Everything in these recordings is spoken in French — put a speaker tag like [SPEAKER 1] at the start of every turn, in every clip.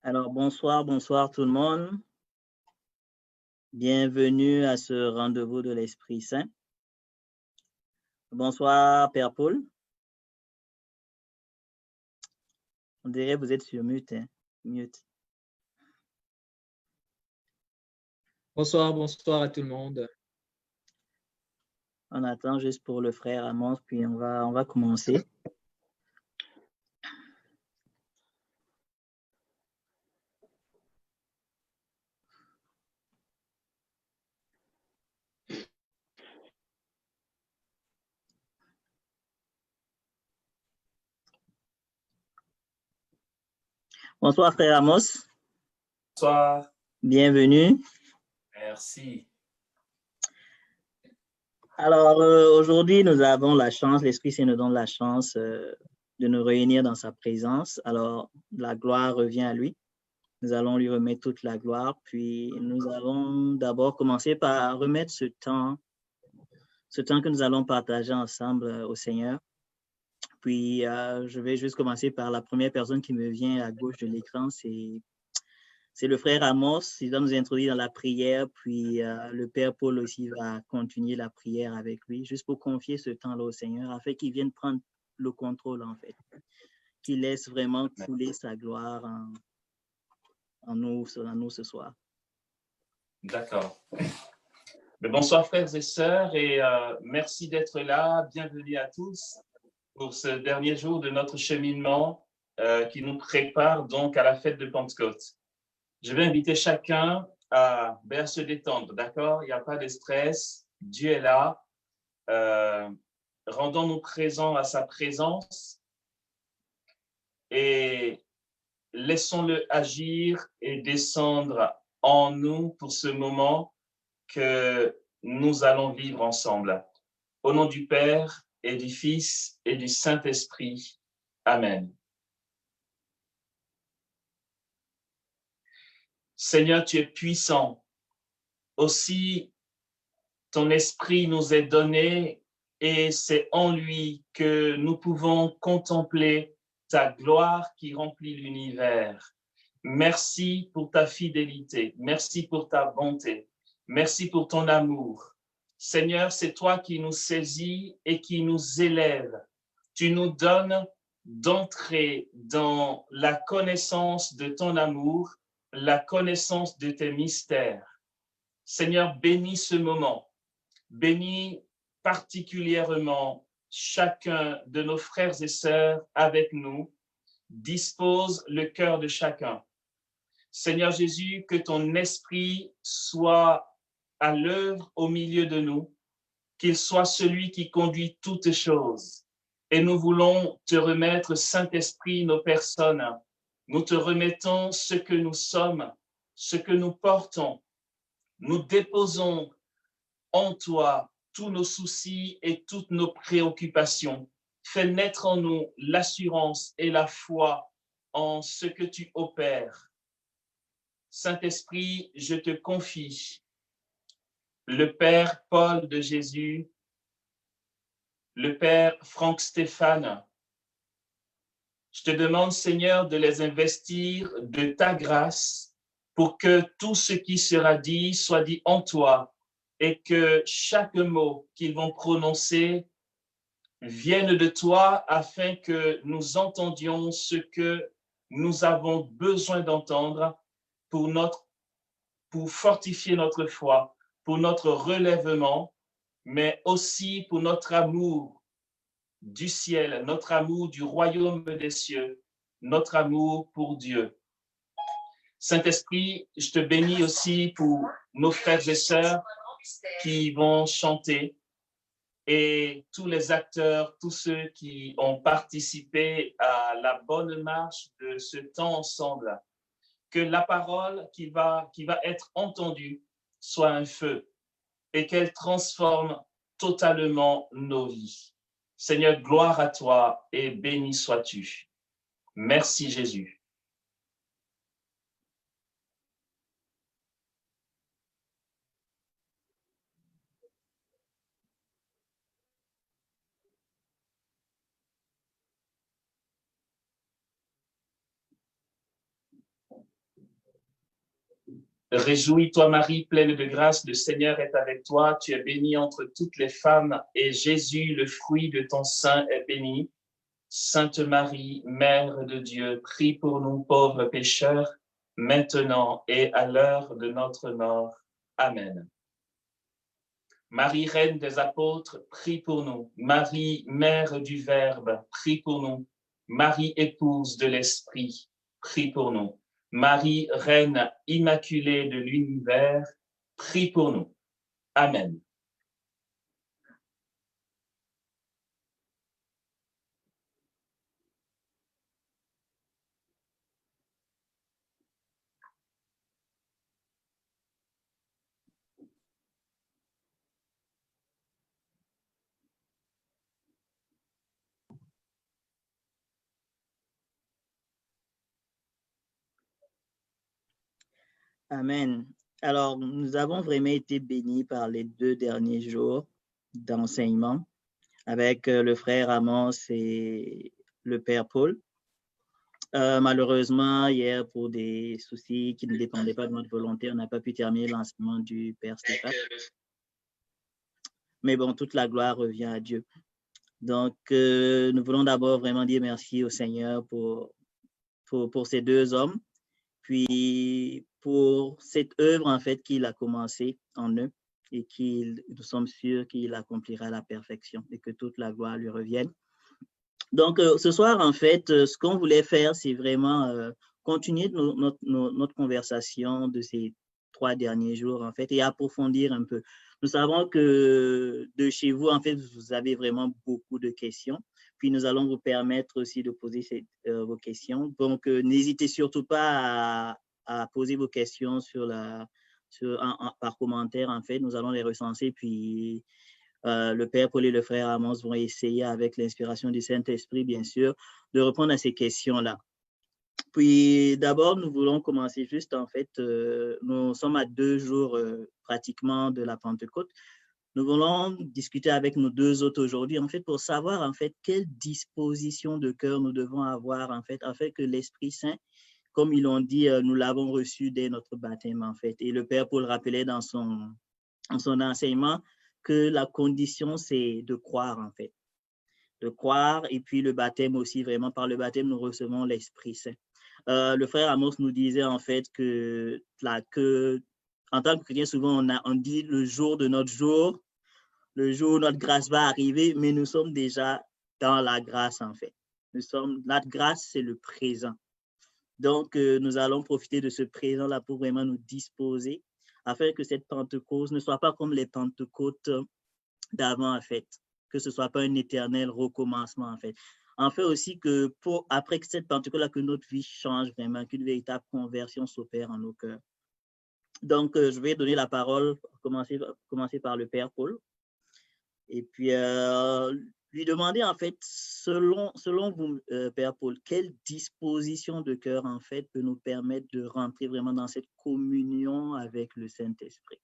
[SPEAKER 1] Alors, bonsoir tout le monde. Bienvenue à ce rendez-vous de l'Esprit Saint. Bonsoir, Père Paul. On dirait que vous êtes sur mute. Mute.
[SPEAKER 2] Bonsoir à tout le monde.
[SPEAKER 1] On attend juste pour le frère Amos, puis on va commencer. Bonsoir, frère Amos.
[SPEAKER 3] Bonsoir.
[SPEAKER 1] Bienvenue.
[SPEAKER 3] Merci.
[SPEAKER 1] Alors, aujourd'hui, nous avons la chance, l'Esprit Saint nous donne la chance de nous réunir dans sa présence. Alors, la gloire revient à lui. Nous allons lui remettre toute la gloire. Puis, nous allons d'abord commencer par remettre ce temps que nous allons partager ensemble au Seigneur. Puis, je vais juste commencer par la première personne qui me vient à gauche de l'écran, c'est le frère Amos. Il va nous introduire dans la prière, puis le Père Paul aussi va continuer la prière avec lui, juste pour confier ce temps-là au Seigneur, afin qu'il vienne prendre le contrôle, en fait, qu'il laisse vraiment couler sa gloire en nous ce soir.
[SPEAKER 3] D'accord. Bonsoir frères et sœurs et merci d'être là. Bienvenue à tous pour ce dernier jour de notre cheminement qui nous prépare donc à la fête de Pentecôte. Je vais inviter chacun à bien se détendre, d'accord? Il n'y a pas de stress, Dieu est là. Rendons-nous présents à sa présence et laissons-le agir et descendre en nous pour ce moment que nous allons vivre ensemble. Au nom du Père et du Fils et du Saint-Esprit. Amen. Seigneur, tu es puissant. Aussi, ton esprit nous est donné et c'est en lui que nous pouvons contempler ta gloire qui remplit l'univers. Merci pour ta fidélité. Merci pour ta bonté. Merci pour ton amour. Seigneur, c'est toi qui nous saisis et qui nous élèves. Tu nous donnes d'entrer dans la connaissance de ton amour, la connaissance de tes mystères. Seigneur, bénis ce moment. Bénis particulièrement chacun de nos frères et sœurs avec nous. Dispose le cœur de chacun. Seigneur Jésus, que ton esprit soit à l'œuvre au milieu de nous, qu'il soit celui qui conduit toutes choses. Et nous voulons te remettre, Saint-Esprit, nos personnes. Nous te remettons ce que nous sommes, ce que nous portons. Nous déposons en toi tous nos soucis et toutes nos préoccupations. Fais naître en nous l'assurance et la foi en ce que tu opères. Saint-Esprit, je te confie le Père Paul de Jésus, le Père Franck Stéphane. Je te demande, Seigneur, de les investir de ta grâce pour que tout ce qui sera dit soit dit en toi et que chaque mot qu'ils vont prononcer vienne de toi afin que nous entendions ce que nous avons besoin d'entendre pour fortifier notre foi, pour notre relèvement, mais aussi pour notre amour du ciel, notre amour du royaume des cieux, notre amour pour Dieu. Saint-Esprit, je te bénis aussi pour nos frères et sœurs qui vont chanter et tous les acteurs, tous ceux qui ont participé à la bonne marche de ce temps ensemble. Que la parole qui va être entendue soit un feu et qu'elle transforme totalement nos vies. Seigneur, gloire à toi et béni sois-tu. Merci Jésus. Réjouis-toi, Marie, pleine de grâce, le Seigneur est avec toi. Tu es bénie entre toutes les femmes, et Jésus, le fruit de ton sein, est béni. Sainte Marie, Mère de Dieu, prie pour nous pauvres pécheurs, maintenant et à l'heure de notre mort. Amen. Marie, Reine des apôtres, prie pour nous. Marie, Mère du Verbe, prie pour nous. Marie, épouse de l'Esprit, prie pour nous. Marie, Reine immaculée de l'univers, prie pour nous. Amen.
[SPEAKER 1] Amen. Alors, nous avons vraiment été bénis par les 2 derniers jours d'enseignement avec le frère Amos et le père Paul. Malheureusement, hier, pour des soucis qui ne dépendaient pas de notre volonté, on n'a pas pu terminer l'enseignement du père Stéphane. Mais bon, toute la gloire revient à Dieu. Donc, nous voulons d'abord vraiment dire merci au Seigneur pour ces 2 hommes, puis pour cette œuvre, en fait, qu'il a commencé en eux et nous sommes sûrs qu'il accomplira à la perfection et que toute la gloire lui revienne. Donc, ce soir, en fait, ce qu'on voulait faire, c'est vraiment continuer notre conversation de ces 3 derniers jours, en fait, et approfondir un peu. Nous savons que de chez vous, en fait, vous avez vraiment beaucoup de questions. Puis, nous allons vous permettre aussi de poser vos questions. Donc, n'hésitez surtout pas à poser vos questions par commentaire, en fait. Nous allons les recenser, puis le père Paul et le frère Amos vont essayer, avec l'inspiration du Saint-Esprit, bien sûr, de répondre à ces questions-là. Puis d'abord, nous voulons commencer juste, en fait, nous sommes à 2 jours pratiquement de la Pentecôte. Nous voulons discuter avec nos 2 hôtes aujourd'hui, en fait, pour savoir, en fait, quelle disposition de cœur nous devons avoir, en fait, afin que l'Esprit Saint, comme ils l'ont dit, nous l'avons reçu dès notre baptême, en fait. Et le père Paul rappelait dans son enseignement que la condition, c'est de croire, en fait. De croire, et puis le baptême aussi, vraiment, par le baptême, nous recevons l'Esprit Saint. Le frère Amos nous disait, en fait, que en tant que chrétien, souvent, on dit le jour de notre jour, le jour où notre grâce va arriver, mais nous sommes déjà dans la grâce, en fait. Notre grâce, c'est le présent. Donc, nous allons profiter de ce présent-là pour vraiment nous disposer afin que cette Pentecôte ne soit pas comme les Pentecôtes d'avant, en fait, que ce ne soit pas un éternel recommencement, en fait. En fait aussi que après cette Pentecôte-là, que notre vie change vraiment, qu'une véritable conversion s'opère en nos cœurs. Donc, je vais donner la parole, commencer par le Père Paul, et puis lui demander, en fait, selon vous, Père Paul, quelle disposition de cœur, en fait, peut nous permettre de rentrer vraiment dans cette communion avec le Saint-Esprit?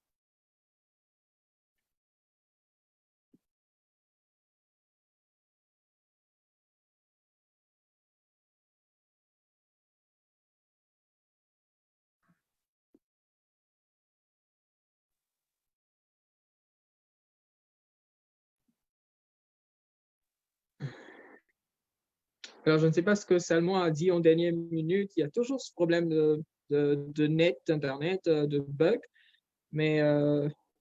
[SPEAKER 2] Alors, je ne sais pas ce que Salomon a dit en dernière minute. Il y a toujours ce problème de net, d'Internet, de bug. Mais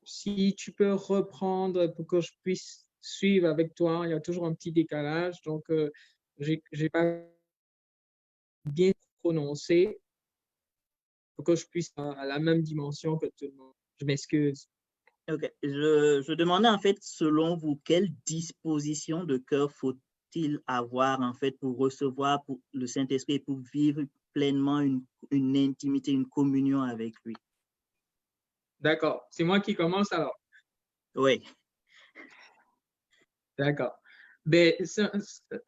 [SPEAKER 2] si tu peux reprendre pour que je puisse suivre avec toi, il y a toujours un petit décalage. Donc, je n'ai pas bien prononcé pour que je puisse à la même dimension que tout le monde. Je m'excuse.
[SPEAKER 1] Ok, je demandais, en fait, selon vous, quelle disposition de cœur faut-il avoir, en fait, pour recevoir le Saint-Esprit et pour vivre pleinement une intimité, une communion avec lui?
[SPEAKER 2] D'accord. C'est moi qui commence alors.
[SPEAKER 1] Oui.
[SPEAKER 2] D'accord. Mais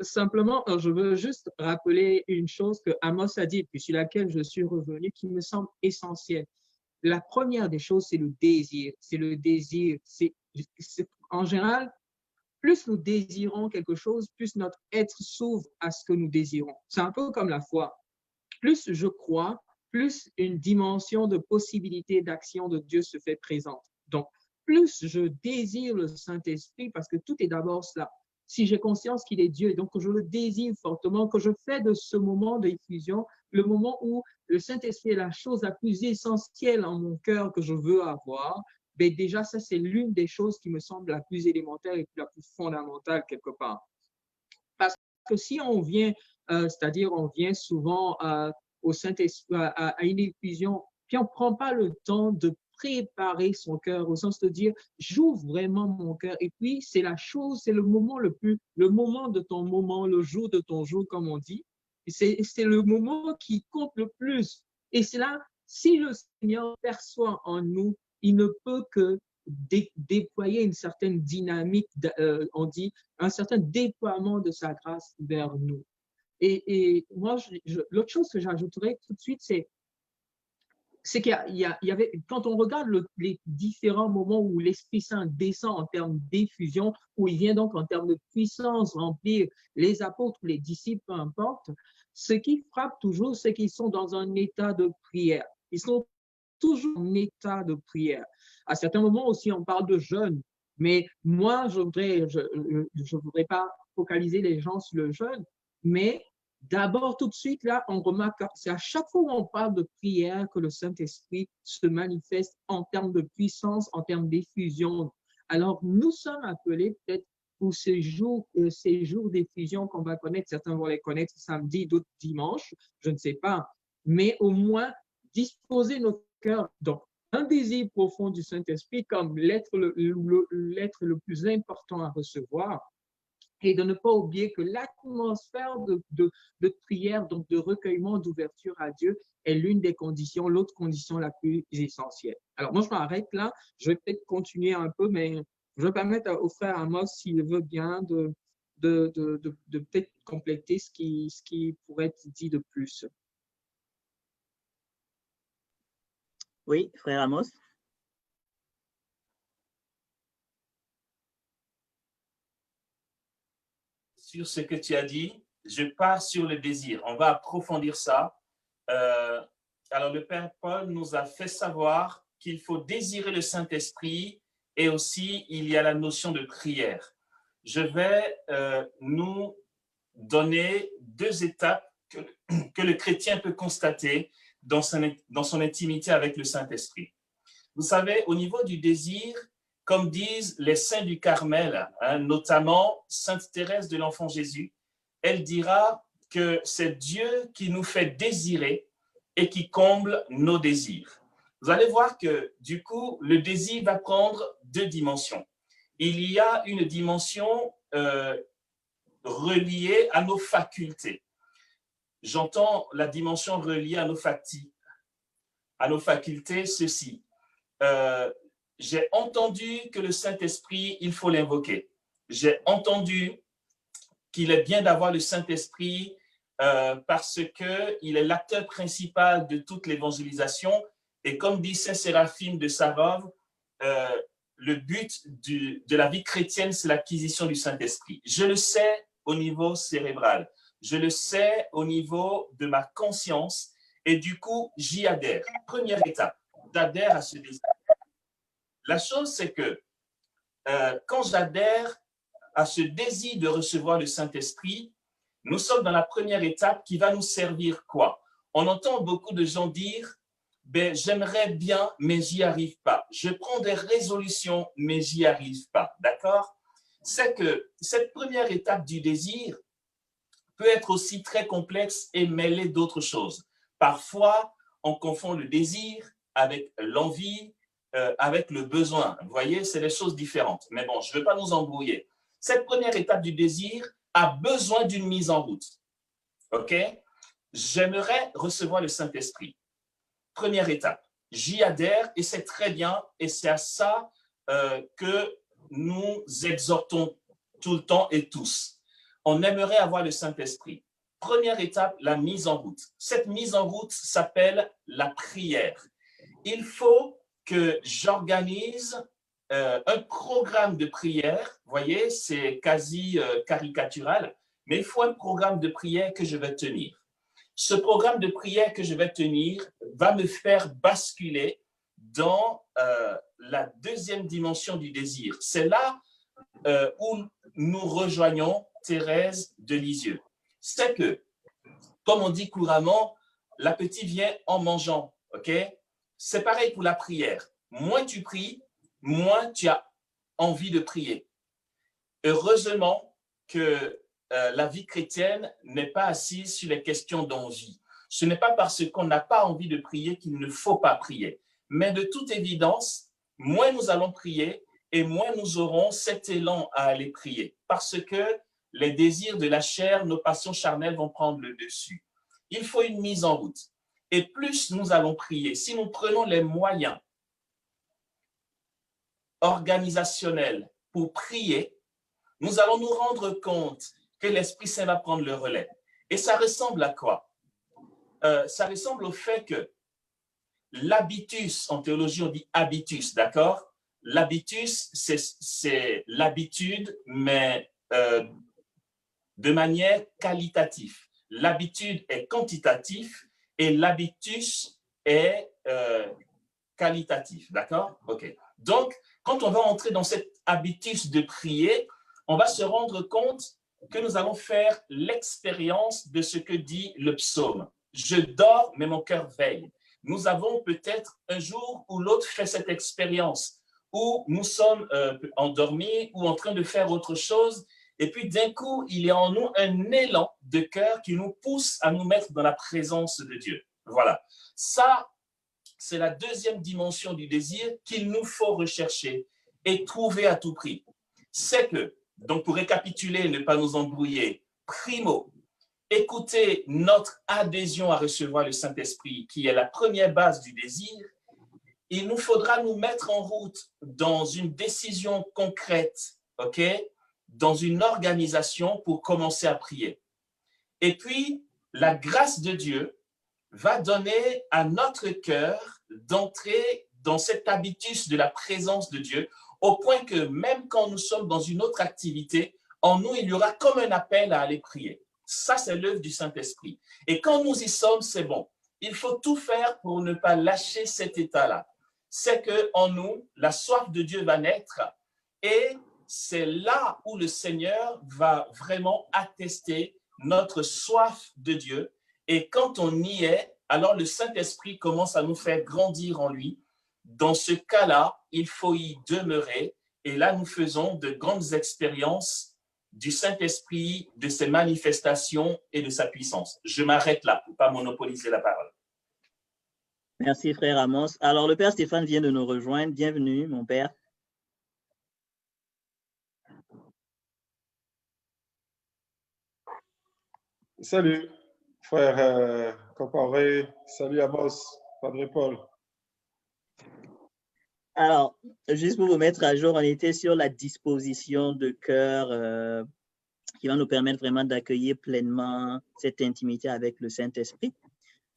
[SPEAKER 2] simplement, je veux juste rappeler une chose que Amos a dit, puis sur laquelle je suis revenu, qui me semble essentielle. La première des choses, c'est le désir. C'est le désir. En général, plus nous désirons quelque chose, plus notre être s'ouvre à ce que nous désirons. C'est un peu comme la foi. Plus je crois, plus une dimension de possibilité d'action de Dieu se fait présente. Donc, plus je désire le Saint-Esprit, parce que tout est d'abord cela. Si j'ai conscience qu'il est Dieu, et donc que je le désire fortement, que je fais de ce moment d'effusion le moment où le Saint-Esprit est la chose la plus essentielle en mon cœur que je veux avoir, ben déjà, ça, c'est l'une des choses qui me semble la plus élémentaire et la plus fondamentale quelque part. Parce que si on vient, c'est-à-dire on vient souvent au Saint-Esprit, à une effusion, puis on ne prend pas le temps de préparer son cœur, au sens de dire, j'ouvre vraiment mon cœur. Et puis, c'est la chose, c'est le moment le moment de ton moment, le jour de ton jour, comme on dit. C'est le moment qui compte le plus. Et c'est là, si le Seigneur perçoit en nous, il ne peut que déployer une certaine dynamique, on dit, un certain déploiement de sa grâce vers nous. Et moi, l'autre chose que j'ajouterais tout de suite, c'est qu'il y avait, quand on regarde les différents moments où l'Esprit Saint descend en termes d'effusion, où il vient donc en termes de puissance remplir les apôtres, les disciples, peu importe, ce qui frappe toujours, c'est qu'ils sont dans un état de prière. Ils sont toujours en état de prière. À certains moments aussi, on parle de jeûne, mais moi, je ne voudrais pas focaliser les gens sur le jeûne, mais d'abord, tout de suite, là, on remarque que c'est à chaque fois où on parle de prière que le Saint-Esprit se manifeste en termes de puissance, en termes d'effusion. Alors, nous sommes appelés peut-être pour ces jours d'effusion qu'on va connaître. Certains vont les connaître samedi, d'autres dimanche, je ne sais pas. Mais au moins, disposer notre cœur. Donc, un désir profond du Saint-Esprit comme l'être le plus important à recevoir, et de ne pas oublier que l'atmosphère de prière, donc de recueillement, d'ouverture à Dieu, est l'une des conditions, l'autre condition la plus essentielle. Alors, moi, je m'arrête là. Je vais peut-être continuer un peu, mais je vais permettre au frère Amos, s'il veut bien, de peut-être compléter ce qui pourrait être dit de plus.
[SPEAKER 1] Oui, frère Amos.
[SPEAKER 3] Sur ce que tu as dit, je pars sur le désir. On va approfondir ça. Alors, le Père Paul nous a fait savoir qu'il faut désirer le Saint-Esprit et aussi il y a la notion de prière. Je vais nous donner deux étapes que le chrétien peut constater dans son intimité avec le Saint-Esprit. Vous savez, au niveau du désir, comme disent les saints du Carmel, notamment Sainte Thérèse de l'Enfant Jésus, elle dira que c'est Dieu qui nous fait désirer et qui comble nos désirs. Vous allez voir que, du coup, le désir va prendre deux dimensions. Il y a une dimension reliée à nos facultés. J'entends la dimension reliée à nos facultés, ceci. J'ai entendu que le Saint-Esprit, il faut l'invoquer. J'ai entendu qu'il est bien d'avoir le Saint-Esprit parce qu'il est l'acteur principal de toute l'évangélisation. Et comme dit Saint Séraphine de Sarov, le but de la vie chrétienne, c'est l'acquisition du Saint-Esprit. Je le sais au niveau cérébral. Je le sais au niveau de ma conscience. Et du coup, j'y adhère. Première étape, j'adhère à ce désir. La chose, c'est que quand j'adhère à ce désir de recevoir le Saint-Esprit, nous sommes dans la première étape qui va nous servir quoi? On entend beaucoup de gens dire ben, j'aimerais bien, mais j'y arrive pas. Je prends des résolutions, mais j'y arrive pas. D'accord? C'est que cette première étape du désir peut être aussi très complexe et mêlée d'autres choses. Parfois, on confond le désir avec l'envie, avec le besoin. Vous voyez, c'est des choses différentes. Mais bon, je ne veux pas nous embrouiller. Cette première étape du désir a besoin d'une mise en route. OK? J'aimerais recevoir le Saint-Esprit. Première étape. J'y adhère et c'est très bien. Et c'est à ça que nous exhortons tout le temps et tous. On aimerait avoir le Saint-Esprit. Première étape, la mise en route. Cette mise en route s'appelle la prière. Il faut que j'organise un programme de prière. Vous voyez, c'est quasi caricatural, mais il faut un programme de prière que je vais tenir. ce programme de prière que je vais tenir va me faire basculer dans la deuxième dimension du désir. C'est là où nous rejoignons Thérèse de Lisieux. C'est que, comme on dit couramment, l'appétit vient en mangeant, ok? C'est pareil pour la prière. Moins tu pries, moins tu as envie de prier. Heureusement que la vie chrétienne n'est pas assise sur les questions d'envie. Ce n'est pas parce qu'on n'a pas envie de prier qu'il ne faut pas prier. Mais de toute évidence, moins nous allons prier et moins nous aurons cet élan à aller prier. Parce que les désirs de la chair, nos passions charnelles vont prendre le dessus. Il faut une mise en route. Et plus nous allons prier, si nous prenons les moyens organisationnels pour prier, nous allons nous rendre compte que l'Esprit Saint va prendre le relais. Et ça ressemble à quoi? Ça ressemble au fait que l'habitus, en théologie on dit habitus, d'accord? L'habitus, c'est l'habitude, mais de manière qualitative. L'habitude est quantitatif et l'habitus est qualitatif, d'accord? OK. Donc, quand on va entrer dans cet habitus de prier, on va se rendre compte que nous allons faire l'expérience de ce que dit le psaume. Je dors, mais mon cœur veille. Nous avons peut-être un jour ou l'autre fait cette expérience où nous sommes endormis ou en train de faire autre chose. Et puis d'un coup, il y a en nous un élan de cœur qui nous pousse à nous mettre dans la présence de Dieu. Voilà. Ça, c'est la deuxième dimension du désir qu'il nous faut rechercher et trouver à tout prix. C'est que, donc pour récapituler et ne pas nous embrouiller, primo, écouter notre adhésion à recevoir le Saint-Esprit, qui est la première base du désir, il nous faudra nous mettre en route dans une décision concrète, ok, dans une organisation pour commencer à prier. Et puis, la grâce de Dieu va donner à notre cœur d'entrer dans cet habitus de la présence de Dieu, au point que même quand nous sommes dans une autre activité, en nous, il y aura comme un appel à aller prier. Ça, c'est l'œuvre du Saint-Esprit. Et quand nous y sommes, c'est bon. Il faut tout faire pour ne pas lâcher cet état-là. C'est qu'en nous, la soif de Dieu va naître et c'est là où le Seigneur va vraiment attester notre soif de Dieu. Et quand on y est, alors le Saint-Esprit commence à nous faire grandir en lui. Dans ce cas-là, il faut y demeurer. Et là, nous faisons de grandes expériences du Saint-Esprit, de ses manifestations et de sa puissance. Je m'arrête là pour ne pas monopoliser la parole.
[SPEAKER 1] Merci, frère Amos. Alors, le père Stéphane vient de nous rejoindre. Bienvenue, mon père.
[SPEAKER 4] Salut, frère Comparé. Salut Amos, Padre Paul.
[SPEAKER 1] Alors, juste pour vous mettre à jour, on était sur la disposition de cœur qui va nous permettre vraiment d'accueillir pleinement cette intimité avec le Saint-Esprit.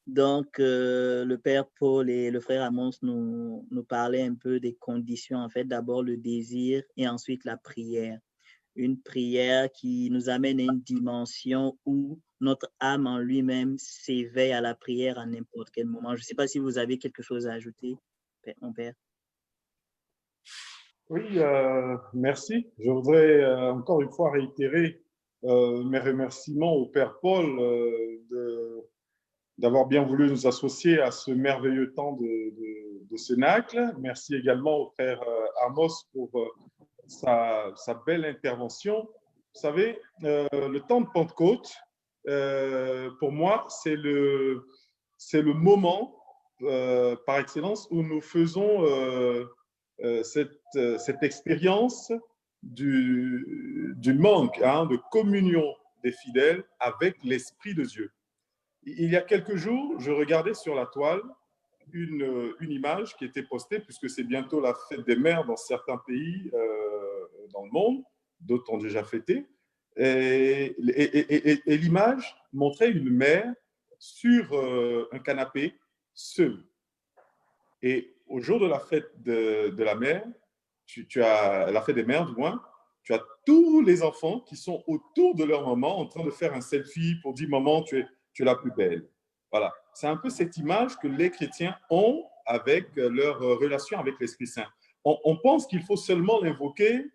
[SPEAKER 1] Donc, le père Paul et le frère Amos nous parlaient un peu des conditions, en fait, d'abord le désir et ensuite la prière. Une prière qui nous amène à une dimension où notre âme en lui-même s'éveille à la prière à n'importe quel moment. Je ne sais pas si vous avez quelque chose à ajouter, mon père.
[SPEAKER 4] Oui, merci. Je voudrais encore une fois réitérer mes remerciements au Père Paul d'avoir bien voulu nous associer à ce merveilleux temps de Cénacle. Merci également au Frère Amos pour sa belle intervention. Vous savez, le temps de Pentecôte, pour moi, c'est le moment par excellence où nous faisons cette expérience du manque de communion des fidèles avec l'Esprit de Dieu. Il y a quelques jours, je regardais sur la toile une image qui était postée, puisque c'est bientôt la fête des mères dans certains pays dans le monde, d'autres ont déjà fêté, et l'image montrait une mère sur un canapé, seule. Et au jour de la fête de la mère, tu as la fête des mères, du moins, tu as tous les enfants qui sont autour de leur maman en train de faire un selfie pour dire « Maman, tu es tu es la plus belle. Voilà. C'est un peu cette image que les chrétiens ont avec leur relation avec l'Esprit Saint. On pense qu'il faut seulement l'invoquer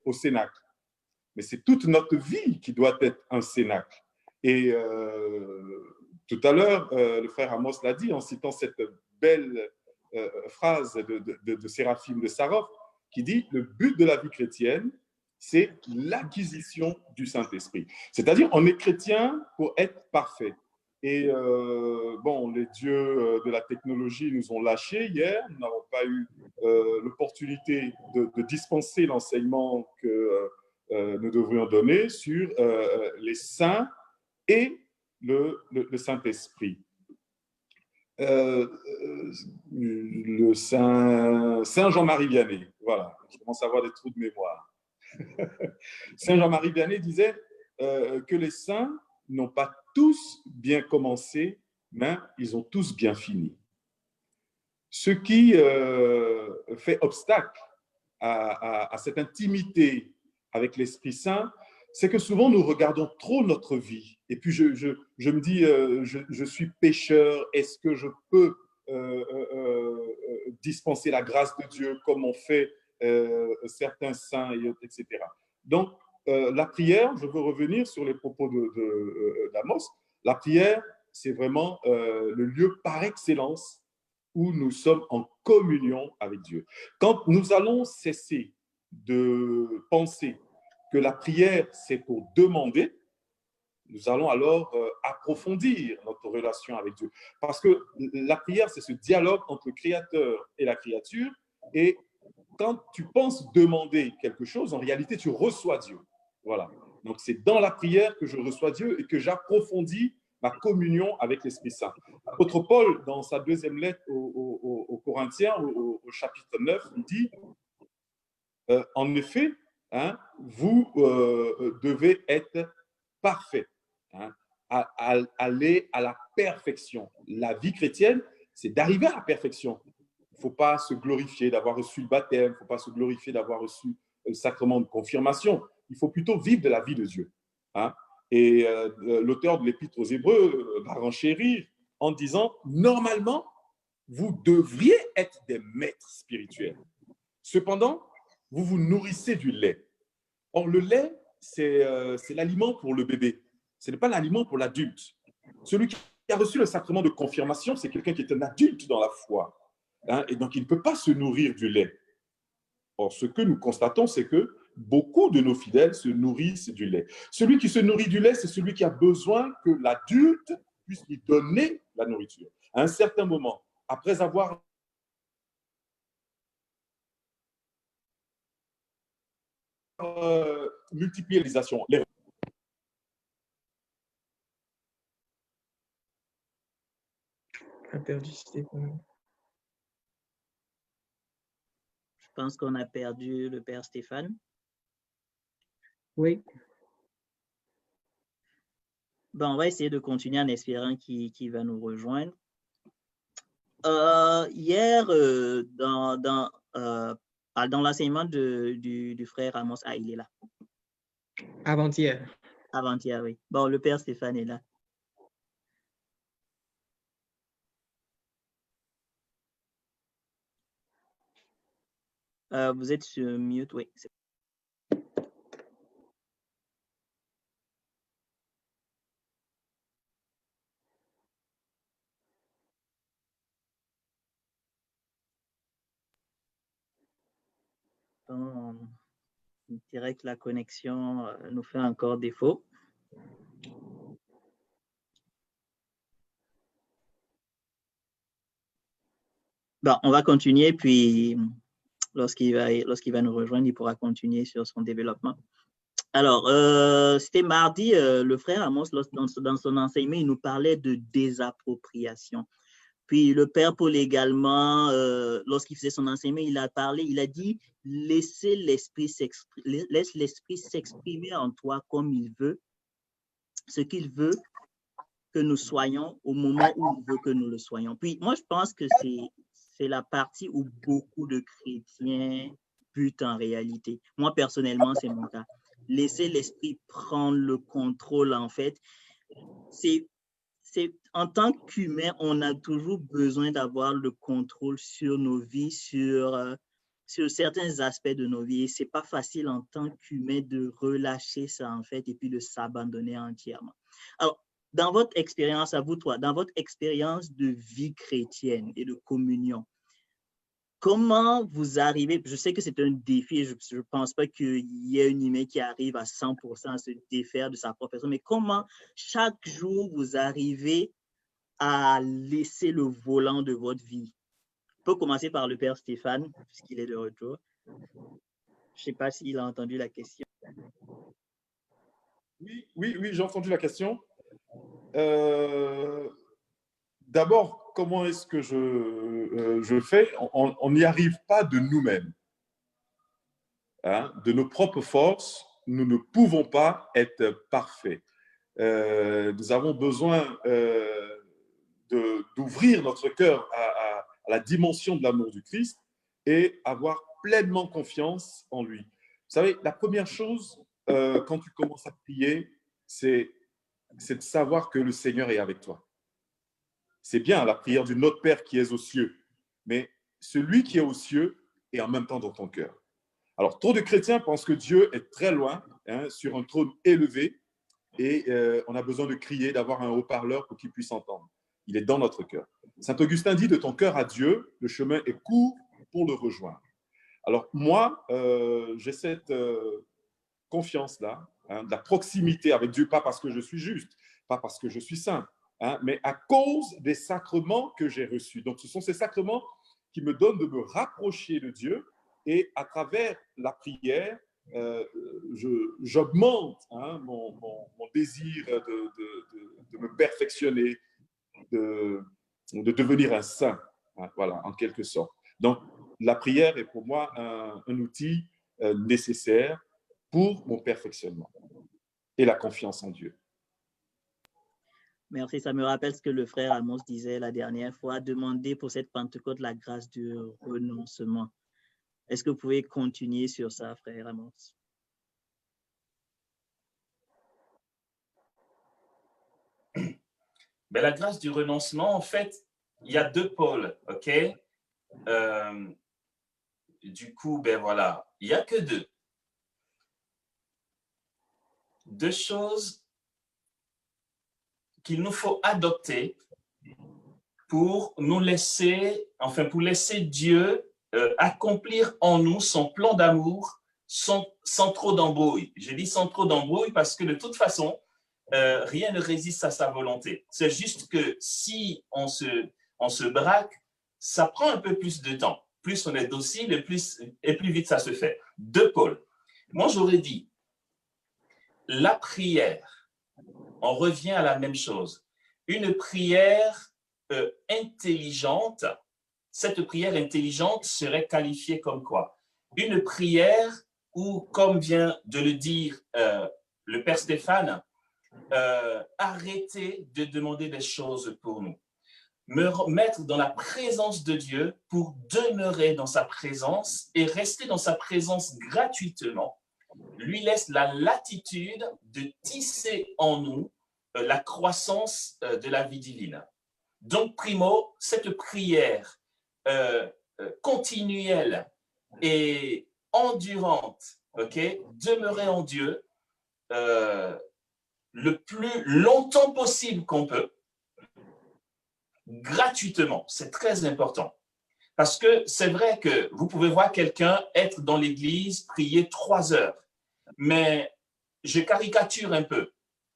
[SPEAKER 4] au cénacle. Mais c'est toute notre vie qui doit être un cénacle. Et tout à l'heure, le frère Amos l'a dit en citant cette belle phrase de Séraphime de Sarov qui dit « Le but de la vie chrétienne, c'est l'acquisition du Saint-Esprit. » C'est-à-dire, on est chrétien pour être parfait. Et bon, les dieux de la technologie nous ont lâchés hier. Nous n'avons pas eu l'opportunité de dispenser l'enseignement que nous devrions donner sur les saints et le Saint-Esprit. Le Saint Jean-Marie Vianney, voilà, je commence à avoir des trous de mémoire. Saint Jean-Marie Vianney disait que les saints n'ont pas tous bien commencé, mais ils ont tous bien fini. Ce qui fait obstacle à cette intimité avec l'Esprit Saint, c'est que souvent nous regardons trop notre vie. Et puis je me dis, je suis pécheur, est-ce que je peux dispenser la grâce de Dieu comme on fait certains saints, etc. Donc, la prière, je veux revenir sur les propos d'Amos, la prière, c'est vraiment le lieu par excellence où nous sommes en communion avec Dieu. Quand nous allons cesser de penser que la prière, c'est pour demander, nous allons alors approfondir notre relation avec Dieu. Parce que la prière, c'est ce dialogue entre le Créateur et la créature. Et quand tu penses demander quelque chose, en réalité, tu reçois Dieu. Voilà. Donc, c'est dans la prière que je reçois Dieu et que j'approfondis ma communion avec l'Esprit Saint. L'apôtre Paul, dans sa deuxième lettre aux Corinthiens, au chapitre 9, il dit en effet, hein, vous devez être parfait, hein, aller à la perfection. La vie chrétienne, c'est d'arriver à la perfection. Il ne faut pas se glorifier d'avoir reçu le baptême, il ne faut pas se glorifier d'avoir reçu le sacrement de confirmation. Il faut plutôt vivre de la vie de Dieu. Hein. Et l'auteur de l'Épître aux Hébreux va renchérir en disant, normalement, vous devriez être des maîtres spirituels. Cependant, vous vous nourrissez du lait. Or, le lait, c'est l'aliment pour le bébé. Ce n'est pas l'aliment pour l'adulte. Celui qui a reçu le sacrement de confirmation, c'est quelqu'un qui est un adulte dans la foi. Hein, et donc, il ne peut pas se nourrir du lait. Or, ce que nous constatons, c'est que beaucoup de nos fidèles se nourrissent du lait. Celui qui se nourrit du lait, c'est celui qui a besoin que l'adulte puisse lui donner la nourriture. À un certain moment, après avoir multiplié les actions,
[SPEAKER 1] Je pense qu'on a perdu le Père Stéphane.
[SPEAKER 2] Oui.
[SPEAKER 1] Bon, on va essayer de continuer en espérant qu'il va nous rejoindre. Hier, dans l'enseignement du frère Amos, il est là.
[SPEAKER 2] Avant-hier.
[SPEAKER 1] Avant-hier, oui. Bon, le Père Stéphane est là. Vous êtes sur mute, oui. Bon, je dirais que la connexion nous fait encore défaut. Bon, on va continuer, puis lorsqu'il va nous rejoindre, il pourra continuer sur son développement. Alors, c'était mardi, le frère Amos, dans son enseignement, il nous parlait de désappropriation. Puis le Père Paul également, lorsqu'il faisait son enseignement, il a dit, laisse l'Esprit s'exprimer en toi comme il veut, ce qu'il veut que nous soyons au moment où il veut que nous le soyons. Puis moi, je pense que c'est la partie où beaucoup de chrétiens butent en réalité. Moi, personnellement, c'est mon cas. Laisser l'Esprit prendre le contrôle, en fait, c'est en tant qu'humain, on a toujours besoin d'avoir le contrôle sur nos vies, sur certains aspects de nos vies. Ce n'est pas facile en tant qu'humain de relâcher ça, en fait, et puis de s'abandonner entièrement. Alors, dans votre expérience, à vous trois, dans votre expérience de vie chrétienne et de communion, comment vous arrivez, je sais que c'est un défi, je ne pense pas qu'il y ait un humain qui arrive à 100% à se défaire de sa profession, mais comment chaque jour vous arrivez à laisser le volant de votre vie? On peut commencer par le Père Stéphane, puisqu'il est de retour. Je ne sais pas s'il a entendu la question.
[SPEAKER 4] Oui, j'ai entendu la question. D'abord, comment est-ce que je fais? On n'y arrive pas de nous-mêmes. Hein? De nos propres forces, nous ne pouvons pas être parfaits. Nous avons besoin d'ouvrir notre cœur à la dimension de l'amour du Christ et avoir pleinement confiance en lui. Vous savez, la première chose, quand tu commences à prier, c'est de savoir que le Seigneur est avec toi. C'est bien la prière du Notre Père qui est aux cieux, mais celui qui est aux cieux est en même temps dans ton cœur. Alors, trop de chrétiens pensent que Dieu est très loin, hein, sur un trône élevé, et on a besoin de crier, d'avoir un haut-parleur pour qu'il puisse entendre. Il est dans notre cœur. Saint Augustin dit, de ton cœur à Dieu, le chemin est court pour le rejoindre. Alors, moi, j'ai cette confiance-là, hein, de la proximité avec Dieu, pas parce que je suis juste, pas parce que je suis saint, hein, mais à cause des sacrements que j'ai reçus. Donc, ce sont ces sacrements qui me donnent de me rapprocher de Dieu, et à travers la prière, j'augmente, hein, mon désir de me perfectionner, de devenir un saint, hein, voilà, en quelque sorte. Donc, la prière est pour moi un outil nécessaire pour mon perfectionnement et la confiance en Dieu.
[SPEAKER 1] Merci, ça me rappelle ce que le frère Amos disait la dernière fois, demander pour cette Pentecôte la grâce du renoncement. Est-ce que vous pouvez continuer sur ça, frère Amos?
[SPEAKER 3] Ben, la grâce du renoncement, en fait, il y a deux pôles, OK? Du coup, ben voilà, il n'y a que deux. Deux choses qu'il nous faut adopter pour nous laisser, enfin, pour laisser Dieu accomplir en nous son plan d'amour sans trop d'embrouille. Je dis sans trop d'embrouille parce que de toute façon, rien ne résiste à sa volonté. C'est juste que si on se braque, ça prend un peu plus de temps. Plus on est docile et plus vite ça se fait. Deux pôles. Moi, j'aurais dit, la prière, on revient à la même chose. Une prière intelligente, cette prière intelligente serait qualifiée comme quoi? Une prière où, comme vient de le dire le Père Stéphane, arrêter de demander des choses pour nous. Me mettre dans la présence de Dieu pour demeurer dans sa présence et rester dans sa présence gratuitement, lui laisse la latitude de tisser en nous la croissance de la vie divine. Donc, primo, cette prière continuelle et endurante, okay, demeurer en Dieu le plus longtemps possible qu'on peut, gratuitement, c'est très important. Parce que c'est vrai que vous pouvez voir quelqu'un être dans l'église, prier 3 heures, mais je caricature un peu,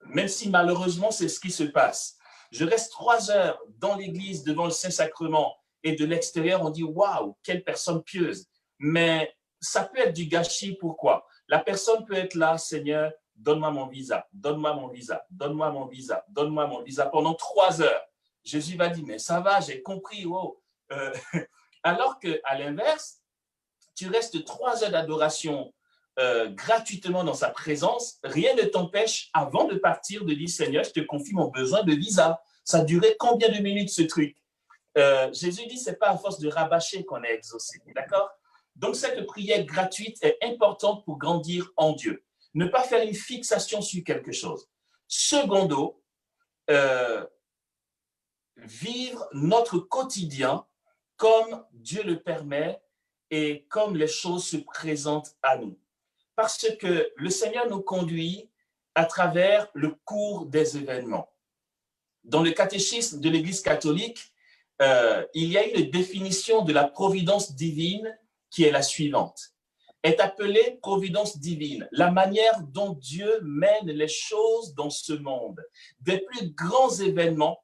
[SPEAKER 3] même si malheureusement c'est ce qui se passe. Je reste 3 heures dans l'église devant le Saint-Sacrement et de l'extérieur on dit « Waouh, quelle personne pieuse !» Mais ça peut être du gâchis, pourquoi? La personne peut être là, Seigneur, donne-moi mon visa, donne-moi mon visa, donne-moi mon visa, donne-moi mon visa pendant 3 heures. Jésus va dire, mais ça va, j'ai compris. Wow. Alors qu'à l'inverse, tu restes 3 heures d'adoration gratuitement dans sa présence, rien ne t'empêche, avant de partir, de dire, Seigneur, je te confie mon besoin de visa. Ça durait combien de minutes ce truc? Jésus dit, ce n'est pas à force de rabâcher qu'on est exaucé. D'accord? Donc, cette prière gratuite est importante pour grandir en Dieu. Ne pas faire une fixation sur quelque chose. Secondo, vivre notre quotidien comme Dieu le permet et comme les choses se présentent à nous. Parce que le Seigneur nous conduit à travers le cours des événements. Dans le catéchisme de l'Église catholique, il y a une définition de la providence divine qui est la suivante. Est appelée providence divine, la manière dont Dieu mène les choses dans ce monde, des plus grands événements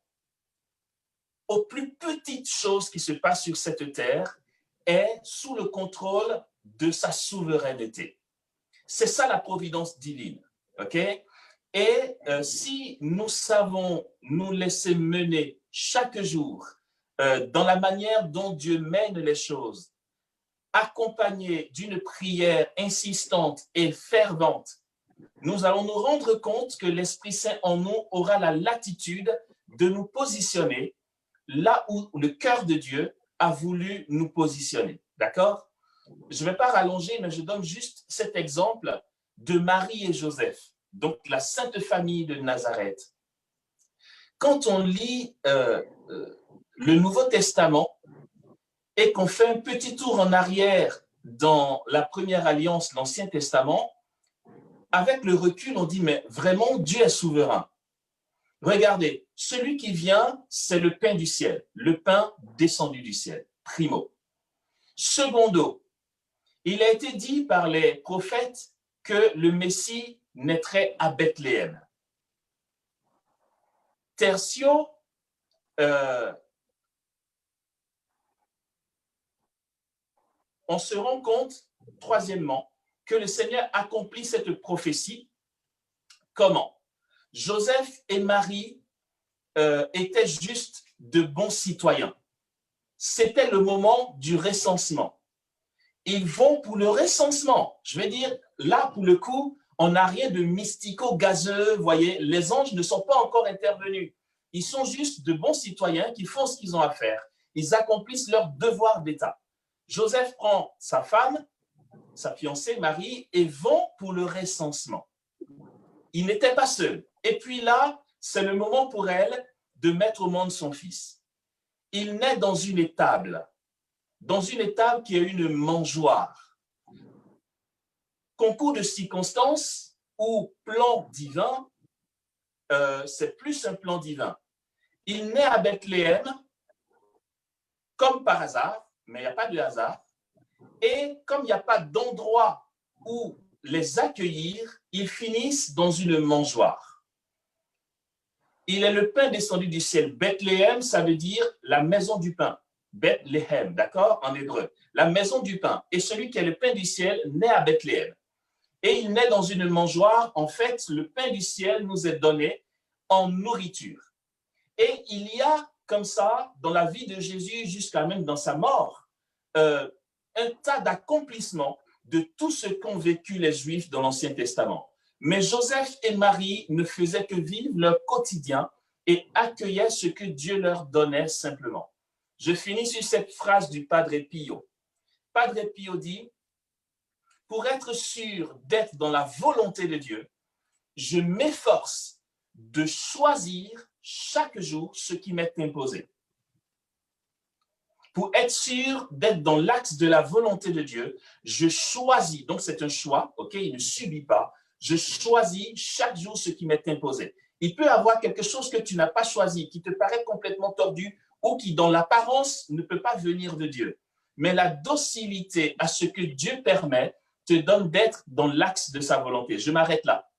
[SPEAKER 3] aux plus petites choses qui se passent sur cette terre, est sous le contrôle de sa souveraineté. C'est ça la providence divine, ok? Et si nous savons nous laisser mener chaque jour dans la manière dont Dieu mène les choses, accompagné d'une prière insistante et fervente, nous allons nous rendre compte que l'Esprit Saint en nous aura la latitude de nous positionner là où le cœur de Dieu a voulu nous positionner. D'accord? Je ne vais pas rallonger, mais je donne juste cet exemple de Marie et Joseph, donc la Sainte Famille de Nazareth. Quand on lit le Nouveau Testament, et qu'on fait un petit tour en arrière dans la première alliance, l'Ancien Testament, avec le recul, on dit, mais vraiment, Dieu est souverain. Regardez, celui qui vient, c'est le pain du ciel, le pain descendu du ciel, primo. Secondo, il a été dit par les prophètes que le Messie naîtrait à Bethléem. Tertio, on se rend compte, troisièmement, que le Seigneur accomplit cette prophétie. Comment? Joseph et Marie étaient juste de bons citoyens. C'était le moment du recensement. Ils vont pour le recensement. Je veux dire, là, pour le coup, on n'a rien de mystico-gazeux. Vous voyez, les anges ne sont pas encore intervenus. Ils sont juste de bons citoyens qui font ce qu'ils ont à faire. Ils accomplissent leur devoir d'État. Joseph prend sa femme, sa fiancée Marie, et vont pour le recensement. Il n'était pas seul. Et puis là, c'est le moment pour elle de mettre au monde son fils. Il naît dans une étable qui est une mangeoire. Concours de circonstances ou plan divin, c'est plus un plan divin. Il naît à Bethléem, comme par hasard, mais il n'y a pas de hasard. Et comme il n'y a pas d'endroit où les accueillir, ils finissent dans une mangeoire. Il est le pain descendu du ciel. Bethléem, ça veut dire la maison du pain. Bethléem, d'accord, en hébreu. La maison du pain. Et celui qui est le pain du ciel naît à Bethléem. Et il naît dans une mangeoire. En fait, le pain du ciel nous est donné en nourriture. Et il y a comme ça, dans la vie de Jésus, jusqu'à même dans sa mort, un tas d'accomplissements de tout ce qu'ont vécu les Juifs dans l'Ancien Testament. Mais Joseph et Marie ne faisaient que vivre leur quotidien et accueillaient ce que Dieu leur donnait simplement. Je finis sur cette phrase du Padre Pio. Padre Pio dit, « Pour être sûr d'être dans la volonté de Dieu, je m'efforce de choisir chaque jour ce qui m'est imposé. Pour être sûr d'être dans l'axe de la volonté de Dieu, je choisis, donc c'est un choix, ok, il ne subit pas, je choisis chaque jour ce qui m'est imposé. Il peut y avoir quelque chose que tu n'as pas choisi, qui te paraît complètement tordu ou qui, dans l'apparence, ne peut pas venir de Dieu. Mais la docilité à ce que Dieu permet te donne d'être dans l'axe de sa volonté. Je m'arrête là.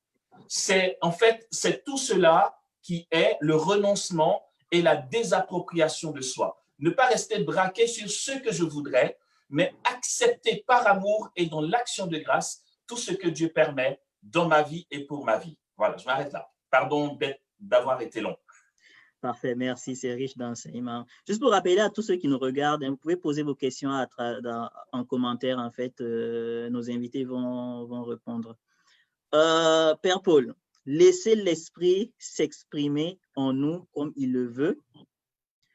[SPEAKER 3] En fait, c'est tout cela qui est le renoncement et la désappropriation de soi. Ne pas rester braqué sur ce que je voudrais, mais accepter par amour et dans l'action de grâce tout ce que Dieu permet dans ma vie et pour ma vie. Voilà, je m'arrête là. Pardon d'avoir été long.
[SPEAKER 1] Parfait, merci, c'est riche d'enseignements. Juste pour rappeler à tous ceux qui nous regardent, vous pouvez poser vos questions en commentaire, en fait, nos invités vont répondre. Père Paul, laissez l'Esprit s'exprimer en nous comme il le veut,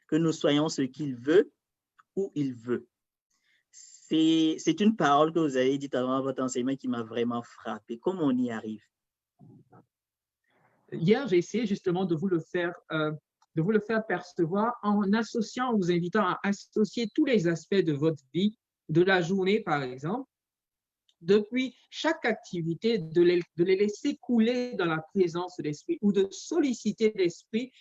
[SPEAKER 1] que nous soyons ce qu'il veut, où il veut. C'est une parole que vous avez dite avant votre enseignement qui m'a vraiment frappé. Comment on y arrive?
[SPEAKER 2] Hier, j'ai essayé justement de vous le faire de vous le faire percevoir en associant, en vous invitant à associer tous les aspects de votre vie, de la journée par exemple, depuis chaque activité, de les laisser couler dans la présence de l'Esprit ou de solliciter l'Esprit,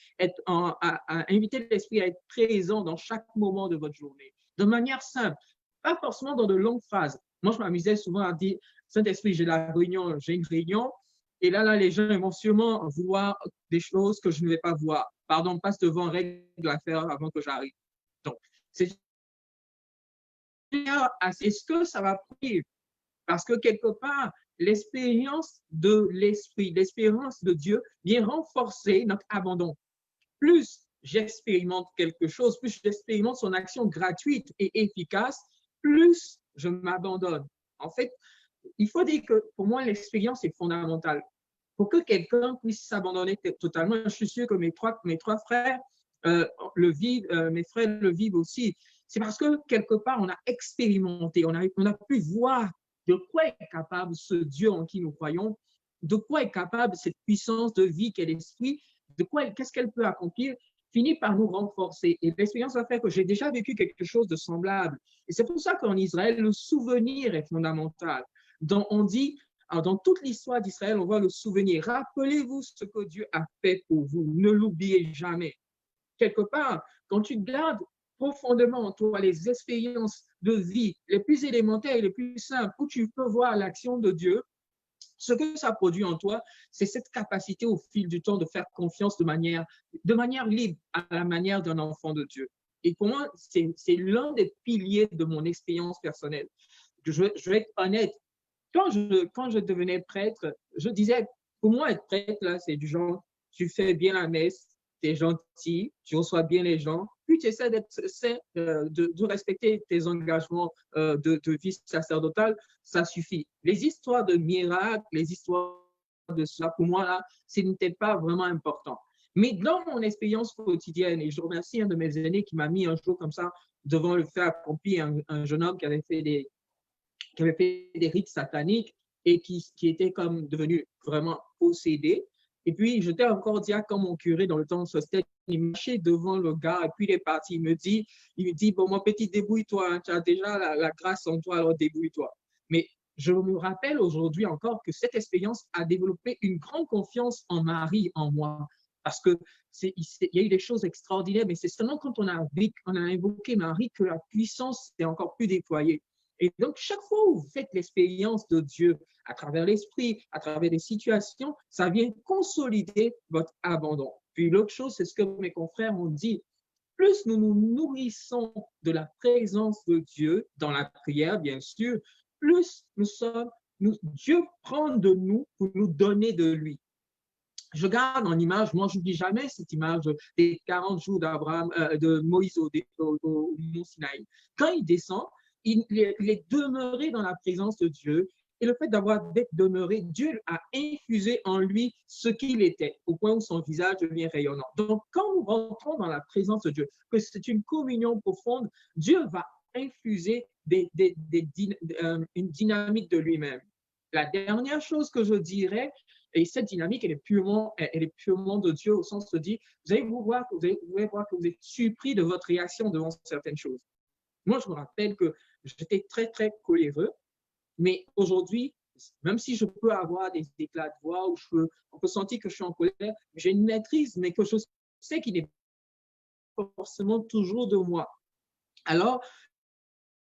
[SPEAKER 2] à inviter l'Esprit à être présent dans chaque moment de votre journée, de manière simple, pas forcément dans de longues phrases. Moi, je m'amusais souvent à dire, Saint-Esprit, j'ai une réunion, et là, les gens vont sûrement vouloir des choses que je ne vais pas voir. Pardon, passe devant règle à faire avant que j'arrive. Donc, c'est est-ce que ça va prier? Parce que quelque part, l'expérience de l'Esprit, l'expérience de Dieu vient renforcer notre abandon. Plus j'expérimente quelque chose, plus j'expérimente son action gratuite et efficace, plus je m'abandonne. En fait, il faut dire que pour moi, l'expérience est fondamentale. Pour que quelqu'un puisse s'abandonner totalement, je suis sûr que mes trois frères le vivent, mes frères le vivent aussi. C'est parce que quelque part, on a expérimenté, on a pu voir de quoi est capable ce Dieu en qui nous croyons, de quoi est capable cette puissance de vie qu'est l'Esprit, qu'est-ce qu'elle peut accomplir, finit par nous renforcer. Et l'expérience va faire que j'ai déjà vécu quelque chose de semblable. Et c'est pour ça qu'en Israël, le souvenir est fondamental. Donc, on dit, dans toute l'histoire d'Israël, on voit le souvenir. Rappelez-vous ce que Dieu a fait pour vous. Ne l'oubliez jamais. Quelque part, quand tu gardes profondément en toi les expériences de vie les plus élémentaires et les plus simples, où tu peux voir l'action de Dieu, ce que ça produit en toi, c'est cette capacité au fil du temps de faire confiance de manière libre, à la manière d'un enfant de Dieu. Et pour moi, c'est l'un des piliers de mon expérience personnelle. Je vais être honnête. Quand je devenais prêtre, je disais, pour moi, être prêtre, là, c'est du genre, tu fais bien la messe, tu es gentil, tu reçois bien les gens, puis tu essaies de respecter tes engagements de vie sacerdotale, ça suffit. Les histoires de miracles, les histoires de cela, pour moi, là, ce n'était pas vraiment important. Mais dans mon expérience quotidienne, et je remercie un de mes aînés qui m'a mis un jour comme ça devant le fait accompli, un jeune homme qui avait fait des rites sataniques et qui était comme devenu vraiment possédé. Et puis, j'étais encore diacre quand mon curé, dans le temps de Sosthène, il marchait devant le gars et puis il est parti. Il me dit, bon, mon petit, débrouille-toi, hein, tu as déjà la grâce en toi, alors débrouille-toi. Mais je me rappelle aujourd'hui encore que cette expérience a développé une grande confiance en Marie, en moi. Parce qu'il y a eu des choses extraordinaires, mais c'est seulement quand on a invoqué Marie que la puissance s'est encore plus déployée. Et donc, chaque fois où vous faites l'expérience de Dieu à travers l'esprit, à travers des situations, ça vient consolider votre abandon. Puis l'autre chose, c'est ce que mes confrères ont dit. Plus nous nous nourrissons de la présence de Dieu dans la prière, bien sûr, plus Dieu prend de nous pour nous donner de lui. Je garde en image, moi je n'oublie jamais cette image des 40 jours de Moïse au Mont Sinaï. Quand il descend, il est demeuré dans la présence de Dieu. Et le fait d'être demeuré, Dieu a infusé en lui ce qu'il était, au point où son visage devient rayonnant. Donc, quand nous rentrons dans la présence de Dieu, que c'est une communion profonde, Dieu va infuser une dynamique de lui-même. La dernière chose que je dirais, et cette dynamique, elle est purement de Dieu, au sens de dire, vous allez voir que vous êtes surpris de votre réaction devant certaines choses. Moi, je me rappelle que j'étais très, très coléreux, mais aujourd'hui, même si je peux avoir des éclats de voix où on peut sentir que je suis en colère, j'ai une maîtrise, mais que je sais qu'il n'est pas forcément toujours de moi. Alors,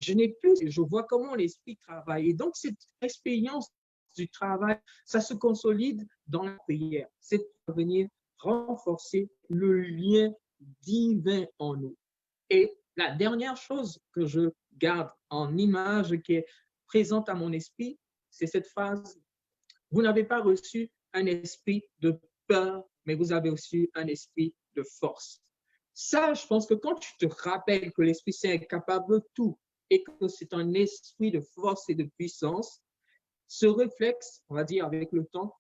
[SPEAKER 2] je vois comment l'esprit travaille. Et donc, cette expérience du travail, ça se consolide dans la prière. C'est de venir renforcer le lien divin en nous. Et la dernière chose que je garde en image qui est présente à mon esprit, c'est cette phrase, vous n'avez pas reçu un esprit de peur, mais vous avez reçu un esprit de force. Ça, je pense que quand tu te rappelles que l'Esprit Saint est capable de tout et que c'est un esprit de force et de puissance, ce réflexe, on va dire avec le temps,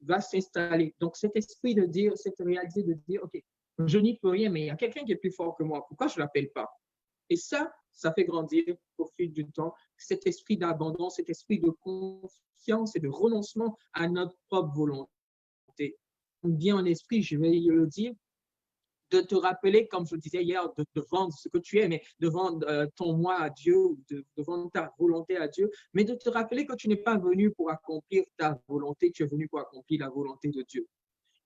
[SPEAKER 2] va s'installer. Donc cet esprit de dire, cette réalité de dire, OK, je n'y peux rien, mais il y a quelqu'un qui est plus fort que moi, pourquoi je ne l'appelle pas? Et ça fait grandir au fil du temps cet esprit d'abandon, cet esprit de confiance et de renoncement à notre propre volonté. Bien en esprit, je vais le dire, de te rappeler, comme je le disais hier, de vendre ce que tu es, mais de vendre ton moi à Dieu, de vendre ta volonté à Dieu, mais de te rappeler que tu n'es pas venu pour accomplir ta volonté, tu es venu pour accomplir la volonté de Dieu.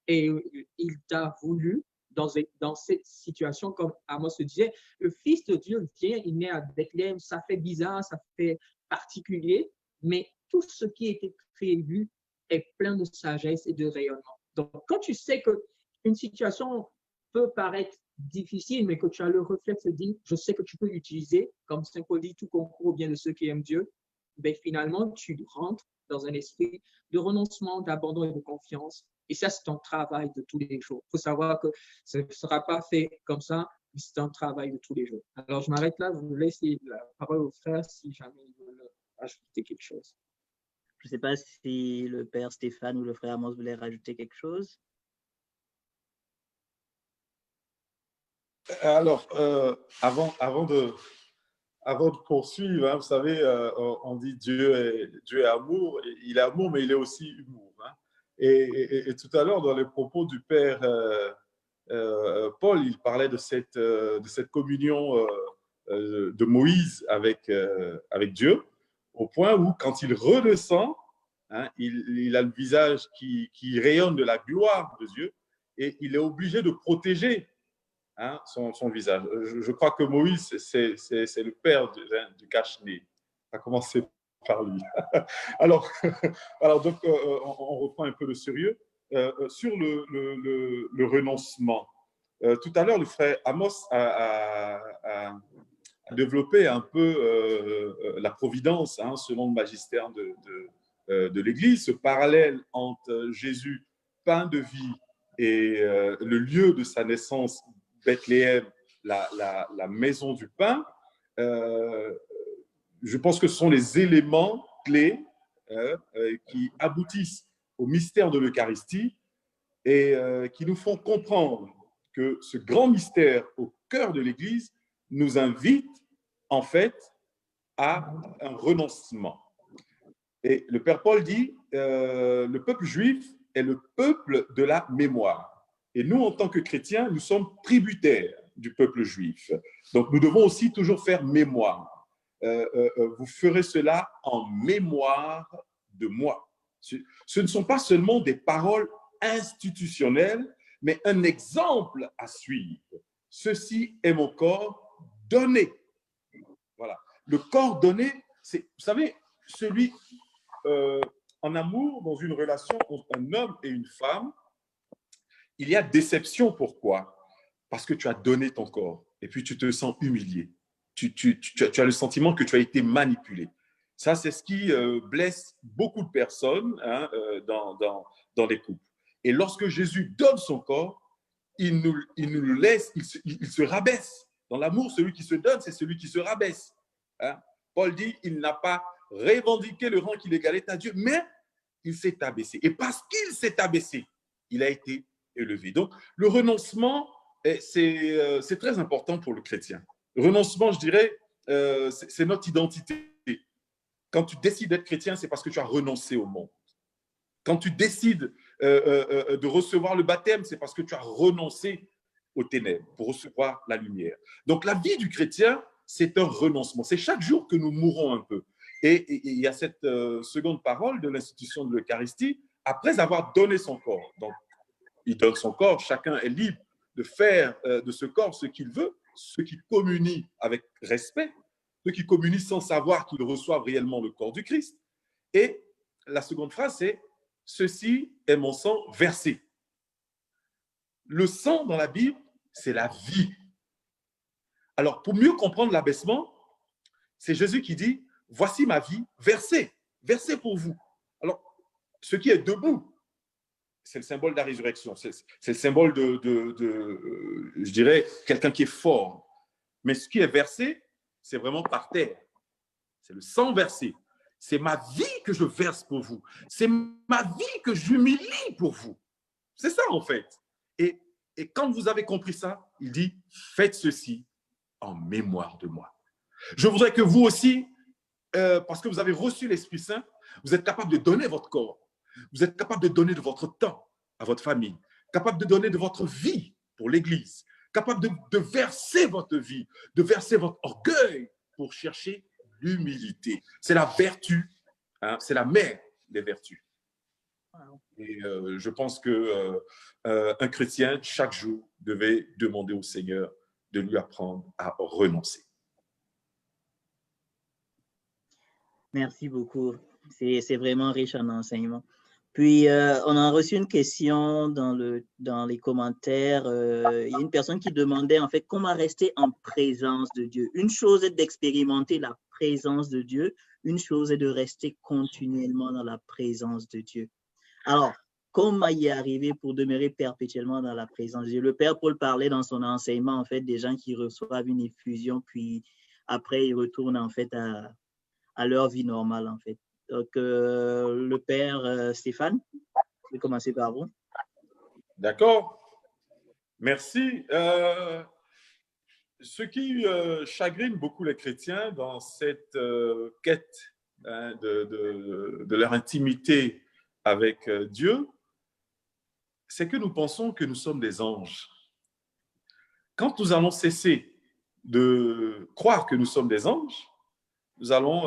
[SPEAKER 2] Et il t'a voulu dans cette situation, comme Amos le disait, le Fils de Dieu vient, il naît à Bethléem, ça fait bizarre, ça fait particulier, mais tout ce qui était prévu est plein de sagesse et de rayonnement. Donc, quand tu sais qu'une situation peut paraître difficile, mais que tu as le réflexe de dire, je sais que tu peux l'utiliser, comme Saint Paul dit, tout concourt au bien de ceux qui aiment Dieu, ben finalement, tu rentres dans un esprit de renoncement, d'abandon et de confiance. Et ça, c'est ton travail de tous les jours. Il faut savoir que ce ne sera pas fait comme ça, mais c'est un travail de tous les jours. Alors, je m'arrête là, je vous laisse la parole aux frères si jamais ils veulent ajouter quelque chose.
[SPEAKER 1] Je ne sais pas si le père Stéphane ou le frère Amos voulaient rajouter quelque chose.
[SPEAKER 4] Alors, avant de poursuivre, hein, vous savez, on dit Dieu est amour. Il est amour, mais il est aussi humour. Hein. Et tout à l'heure, dans les propos du père Paul, il parlait de cette communion de Moïse avec Dieu, au point où, quand il redescend, hein, il a le visage qui rayonne de la gloire de Dieu et il est obligé de protéger, hein, son visage. Je crois que Moïse, c'est le père du cache-nez. Ça a commencé par lui. Alors donc, on reprend un peu de sérieux. Sur le renoncement. Tout à l'heure, le frère Amos a développé un peu la providence, hein, selon le magistère de l'Église, ce parallèle entre Jésus, pain de vie, et le lieu de sa naissance, Bethléem, la maison du pain. Je pense que ce sont les éléments clés qui aboutissent au mystère de l'Eucharistie et qui nous font comprendre que ce grand mystère au cœur de l'Église nous invite en fait à un renoncement. Et le Père Paul dit, le peuple juif est le peuple de la mémoire. Et nous, en tant que chrétiens, nous sommes tributaires du peuple juif. Donc, nous devons aussi toujours faire mémoire. Vous ferez cela en mémoire de moi. Ce ne sont pas seulement des paroles institutionnelles, mais un exemple à suivre. Ceci est mon corps donné. Voilà. Le corps donné, c'est, vous savez, celui en amour, dans une relation entre un homme et une femme, il y a déception. Pourquoi? Parce que tu as donné ton corps et puis tu te sens humilié. Tu as le sentiment que tu as été manipulé. Ça, c'est ce qui blesse beaucoup de personnes, hein, dans les couples. Et lorsque Jésus donne son corps, il nous le laisse, il se rabaisse. Dans l'amour, celui qui se donne, c'est celui qui se rabaisse. Hein? Paul dit, il n'a pas revendiqué le rang qu'il égalait à Dieu, mais il s'est abaissé. Et parce qu'il s'est abaissé, il a été élevé. Donc, le renoncement, c'est très important pour le chrétien. Le renoncement, je dirais, c'est notre identité. Quand tu décides d'être chrétien, c'est parce que tu as renoncé au monde. Quand tu décides de recevoir le baptême, c'est parce que tu as renoncé aux ténèbres pour recevoir la lumière. Donc, la vie du chrétien, c'est un renoncement. C'est chaque jour que nous mourons un peu. Et il y a cette seconde parole de l'institution de l'Eucharistie, après avoir donné son corps. Donc, il donne son corps, chacun est libre de faire de ce corps ce qu'il veut, ceux qui communient avec respect, ceux qui communient sans savoir qu'ils reçoivent réellement le corps du Christ. Et la seconde phrase, c'est « Ceci est mon sang versé ». Le sang dans la Bible, c'est la vie. Alors, pour mieux comprendre l'abaissement, c'est Jésus qui dit « Voici ma vie versée, versée pour vous ». Alors, ce qui est debout, c'est le symbole de la résurrection. C'est le symbole je dirais, quelqu'un qui est fort. Mais ce qui est versé, c'est vraiment par terre. C'est le sang versé. C'est ma vie que je verse pour vous. C'est ma vie que j'humilie pour vous. C'est ça, en fait. Et quand vous avez compris ça, il dit, faites ceci en mémoire de moi. Je voudrais que vous aussi, parce que vous avez reçu l'Esprit Saint, vous êtes capable de donner votre corps. Vous êtes capable de donner de votre temps à votre famille, capable de donner de votre vie pour l'Église, capable de verser votre vie, de verser votre orgueil pour chercher l'humilité. C'est la vertu, hein, c'est la mère des vertus. Et je pense que un chrétien, chaque jour, devait demander au Seigneur de lui apprendre à renoncer.
[SPEAKER 1] Merci beaucoup. C'est vraiment riche en enseignements. Puis, on a reçu une question dans les commentaires. Il y a une personne qui demandait, en fait, comment rester en présence de Dieu. Une chose est d'expérimenter la présence de Dieu. Une chose est de rester continuellement dans la présence de Dieu. Alors, comment y arriver pour demeurer perpétuellement dans la présence de Dieu? Le Père Paul parlait dans son enseignement, en fait, des gens qui reçoivent une effusion, puis après, ils retournent, en fait, à leur vie normale, en fait. Donc, le Père Stéphane, je vais commencer par vous.
[SPEAKER 4] D'accord. Merci. Ce qui chagrine beaucoup les chrétiens dans cette quête hein, de leur intimité avec Dieu, c'est que nous pensons que nous sommes des anges. Quand nous allons cesser de croire que nous sommes des anges, nous allons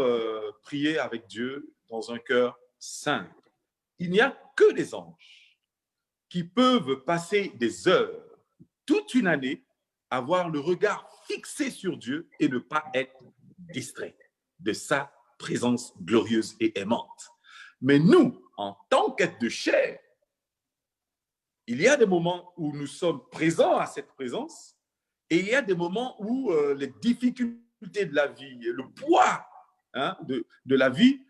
[SPEAKER 4] prier avec Dieu dans un cœur simple. Il n'y a que des anges qui peuvent passer des heures, toute une année, avoir le regard fixé sur Dieu et ne pas être distrait de sa présence glorieuse et aimante. Mais nous, en tant qu'êtres de chair, il y a des moments où nous sommes présents à cette présence et il y a des moments où les difficultés de la vie, le poids hein, de la vie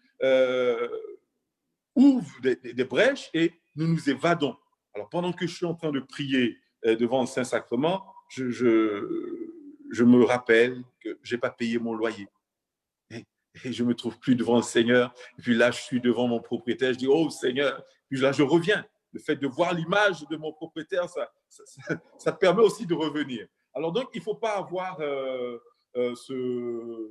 [SPEAKER 4] ouvre des brèches et nous nous évadons. Alors, pendant que je suis en train de prier devant le Saint-Sacrement, je me rappelle que je n'ai pas payé mon loyer. Et je ne me trouve plus devant le Seigneur. Et puis là, je suis devant mon propriétaire. Je dis, oh Seigneur. Puis là, je reviens. Le fait de voir l'image de mon propriétaire, ça permet aussi de revenir. Alors donc, il ne faut pas avoir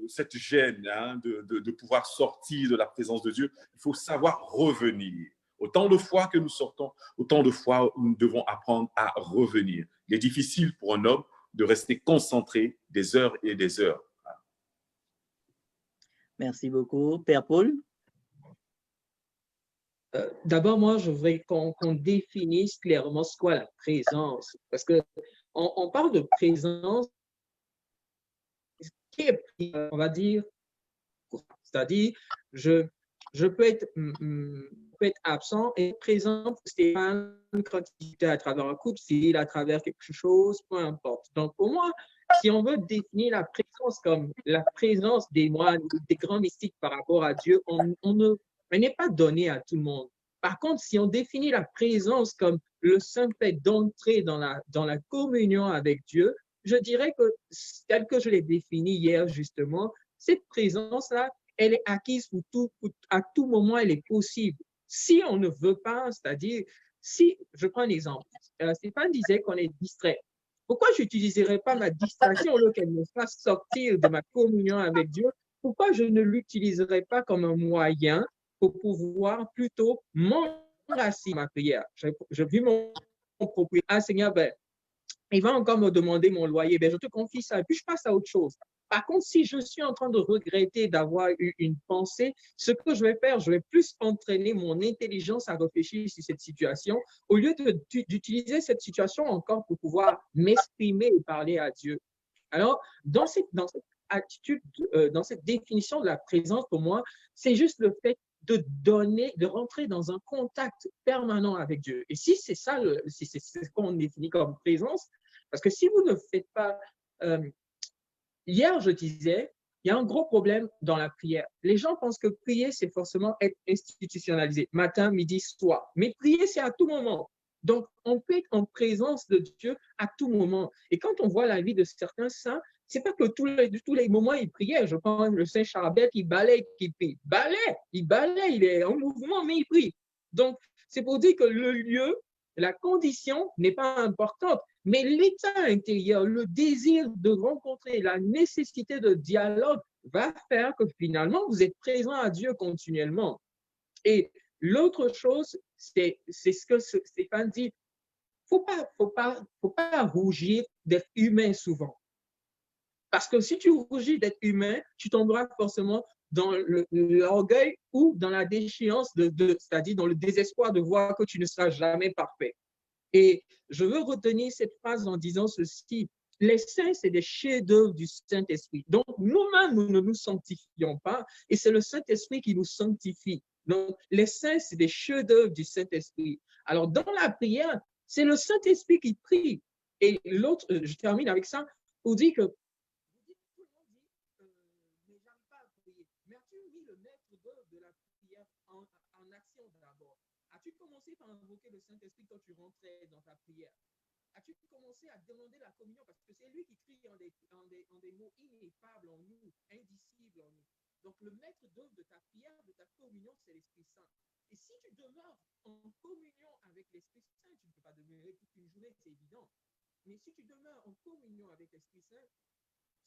[SPEAKER 4] cette gêne hein, de pouvoir sortir de la présence de Dieu. Il faut savoir revenir. Autant de fois que nous sortons, autant de fois nous devons apprendre à revenir. Il est difficile pour un homme de rester concentré des heures et des heures.
[SPEAKER 1] Merci beaucoup. Père Paul?
[SPEAKER 2] D'abord, moi, je voudrais qu'on définisse clairement ce qu'est la présence. Parce qu'on parle de présence qui est, on va dire, c'est-à-dire, je peux être absent et présent pour Stéphane quand il était à travers un coup de fil, à travers quelque chose, peu importe. Donc, pour moi, si on veut définir la présence comme la présence des moines, des grands mystiques par rapport à Dieu, elle n'est pas donnée à tout le monde. Par contre, si on définit la présence comme le simple fait d'entrer dans la communion avec Dieu, je dirais que, tel que je l'ai défini hier justement, cette présence-là, elle est acquise à tout moment, elle est possible. Si on ne veut pas, c'est-à-dire, si, je prends un exemple, Stéphane disait qu'on est distrait. Pourquoi je n'utiliserais pas ma distraction au lieu qu'elle me fasse sortir de ma communion avec Dieu? Pourquoi je ne l'utiliserais pas comme un moyen pour pouvoir plutôt m'enraciner ma prière? J'ai vu mon propriétaire, ah Seigneur, ben, il va encore me demander mon loyer, ben, je te confie ça, et puis je passe à autre chose. Par contre, si je suis en train de regretter d'avoir eu une pensée, ce que je vais faire, je vais plus entraîner mon intelligence à réfléchir sur cette situation au lieu d'utiliser cette situation encore pour pouvoir m'exprimer et parler à Dieu. Alors, dans cette attitude, dans cette définition de la présence, pour moi, c'est juste le fait de rentrer dans un contact permanent avec Dieu. Et si c'est ça, c'est ce qu'on définit comme présence, parce que si vous ne faites pas... hier, je disais, il y a un gros problème dans la prière. Les gens pensent que prier, c'est forcément être institutionnalisé, matin, midi, soir. Mais prier, c'est à tout moment. Donc, on peut être en présence de Dieu à tout moment. Et quand on voit la vie de certains saints, c'est pas que tous les moments, ils priaient. Je pense le Saint Charbel qui balaye, qui prie. Il balaye, il est en mouvement, mais il prie. Donc, c'est pour dire que le lieu, la condition n'est pas importante, mais l'état intérieur, le désir de rencontrer, la nécessité de dialogue va faire que finalement, vous êtes présent à Dieu continuellement. Et l'autre chose, c'est ce que Stéphane dit, faut pas rougir d'être humain souvent. Parce que si tu rougis d'être humain, tu tomberas forcément dans l'orgueil ou dans la déchéance, c'est-à-dire dans le désespoir de voir que tu ne seras jamais parfait. Et je veux retenir cette phrase en disant ceci. Les saints, c'est des chefs-d'œuvre du Saint-Esprit. Donc, nous-mêmes, nous ne nous sanctifions pas et c'est le Saint-Esprit qui nous sanctifie. Donc, les saints, c'est des chefs-d'œuvre du Saint-Esprit. Alors, dans la prière, c'est le Saint-Esprit qui prie. Et l'autre, je termine avec ça, pour dire que as-tu commencé par invoquer le Saint-Esprit quand tu rentrais dans ta prière? As-tu commencé à demander la communion? Parce que c'est lui qui crie en des mots ineffables en nous, indicibles en nous. Donc, le maître d'œuvre de ta prière, de ta communion, c'est l'Esprit Saint. Et si tu demeures en communion avec l'Esprit Saint, tu ne peux pas demeurer toute une journée, c'est évident. Mais si tu demeures en communion avec l'Esprit Saint,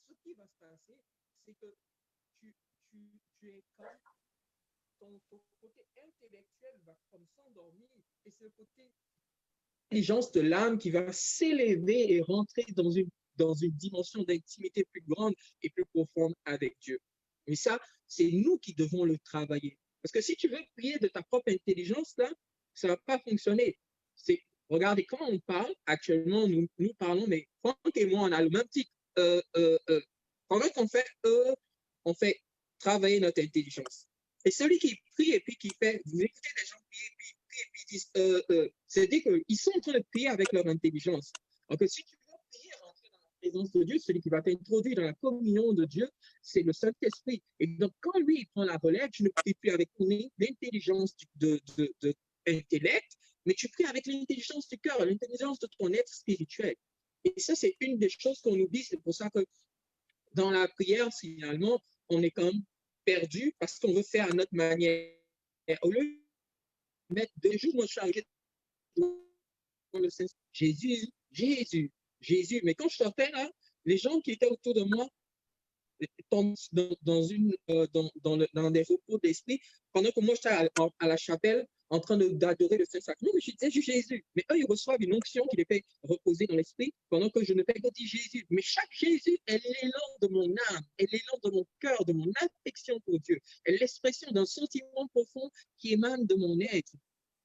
[SPEAKER 2] ce qui va se passer, c'est que tu es comme ton côté intellectuel va comme s'endormir et c'est le côté intelligence de l'âme qui va s'élever et rentrer dans une dimension d'intimité plus grande et plus profonde avec Dieu. Mais ça, c'est nous qui devons le travailler. Parce que si tu veux prier de ta propre intelligence, là, ça ne va pas fonctionner. Regardez, quand on parle, actuellement, nous parlons, mais Franck et moi, on a le même titre. Pendant qu'on fait on fait travailler notre intelligence. Et celui qui prie et puis qui fait, vous écoutez des gens prier et puis disent, c'est-à-dire qu'ils sont en train de prier avec leur intelligence. Donc, si tu veux prier, rentrer dans la présence de Dieu, celui qui va t'introduire dans la communion de Dieu, c'est le Saint-Esprit. Et donc, quand lui, il prend la relève, tu ne pries plus avec l'intelligence d'intellect, mais tu pries avec l'intelligence du cœur, l'intelligence de ton être spirituel. Et ça, c'est une des choses qu'on oublie. C'est pour ça que dans la prière, finalement, on est comme perdu parce qu'on veut faire à notre manière. Au lieu de mettre 2 jours, moi, chargé dans le Saint Jésus. Mais quand je sortais là, les gens qui étaient autour de moi tombent dans des repos d'esprit pendant que moi, j'étais à la chapelle en train d'adorer le Saint-Sacrement, mais je disais Jésus. Mais eux, ils reçoivent une onction qui les fait reposer dans l'esprit pendant que je ne fais que dire Jésus. Mais chaque Jésus est l'élan de mon âme, est l'élan de mon cœur, de mon affection pour Dieu, est l'expression d'un sentiment profond qui émane de mon être.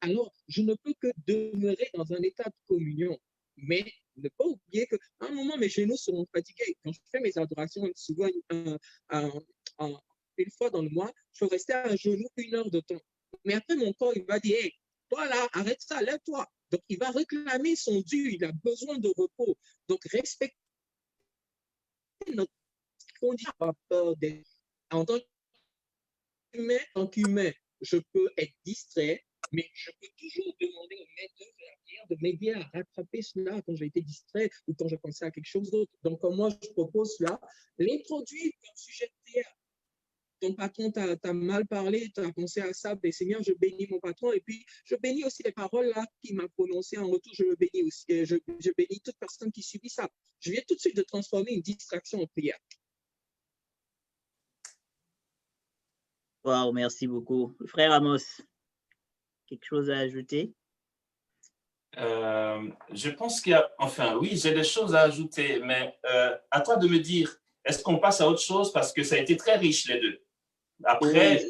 [SPEAKER 2] Alors, je ne peux que demeurer dans un état de communion. Mais ne pas oublier qu'à un moment, mes genoux seront fatigués. Quand je fais mes adorations, souvent une fois dans le mois, je peux rester à genoux 1 heure de temps. Mais après, mon corps, il va dire, hey, toi là, arrête ça, lève-toi. Donc, il va réclamer son dû, il a besoin de repos. Donc, respecter notre condition, pas peur d'être. En tant qu'humain, je peux être distrait, mais je peux toujours demander au maître de la prière de m'aider à rattraper cela quand j'ai été distrait ou quand je pensais à quelque chose d'autre. Donc, moi, je propose cela, l'introduire comme sujet de prière. Ton patron t'a mal parlé, tu as pensé à ça, ben Seigneur, je bénis mon patron et puis je bénis aussi les paroles là qu'il m'a prononcées en retour, je le bénis aussi, je bénis toute personne qui subit ça. Je viens tout de suite de transformer une distraction en prière.
[SPEAKER 1] Wow, merci beaucoup. Frère Amos, quelque chose à ajouter?
[SPEAKER 3] Je pense qu'il y a, enfin oui, j'ai des choses à ajouter, mais à toi de me dire, est-ce qu'on passe à autre chose parce que ça a été très riche les deux. Après,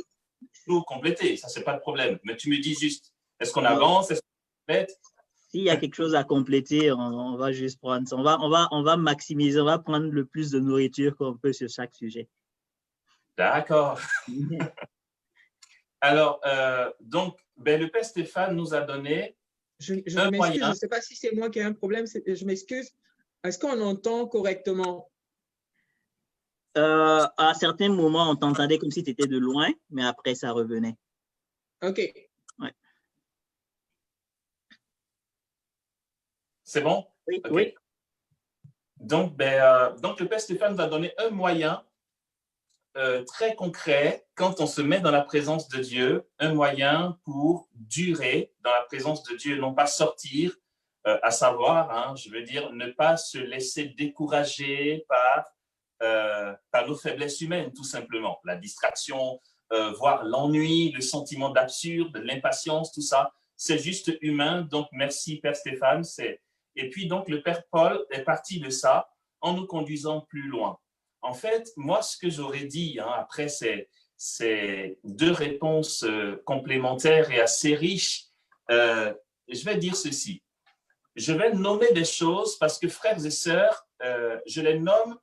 [SPEAKER 3] tout compléter, ça c'est pas de problème. Mais tu me dis juste, est-ce qu'on avance, est-ce qu'on complète?
[SPEAKER 1] S'il y a quelque chose à compléter, on va juste prendre ça. On va maximiser, on va prendre le plus de nourriture qu'on peut sur chaque sujet.
[SPEAKER 3] D'accord. Alors, donc, le Père Stéphane nous a donné
[SPEAKER 2] je m'excuse, je ne sais pas si c'est moi qui ai un problème, je m'excuse. Est-ce qu'on entend correctement?
[SPEAKER 1] À certains moments, on t'entendait comme si tu étais de loin, mais après, ça revenait.
[SPEAKER 2] OK.
[SPEAKER 1] Ouais.
[SPEAKER 3] C'est bon?
[SPEAKER 1] Oui.
[SPEAKER 3] Okay.
[SPEAKER 1] Oui.
[SPEAKER 3] Donc, le Père Stéphane nous a donné un moyen très concret quand on se met dans la présence de Dieu, un moyen pour durer dans la présence de Dieu, non pas sortir, à savoir, je veux dire, ne pas se laisser décourager par nos faiblesses humaines, tout simplement. La distraction, voire l'ennui, le sentiment d'absurde, l'impatience, tout ça. c'est juste humain. Donc, merci, Père Stéphane. Et puis, donc, le Père Paul est parti de ça en nous conduisant plus loin. En fait, moi, ce que j'aurais dit, après ces deux réponses complémentaires et assez riches, je vais dire ceci. Je vais nommer des choses parce que, frères et sœurs, je les nomme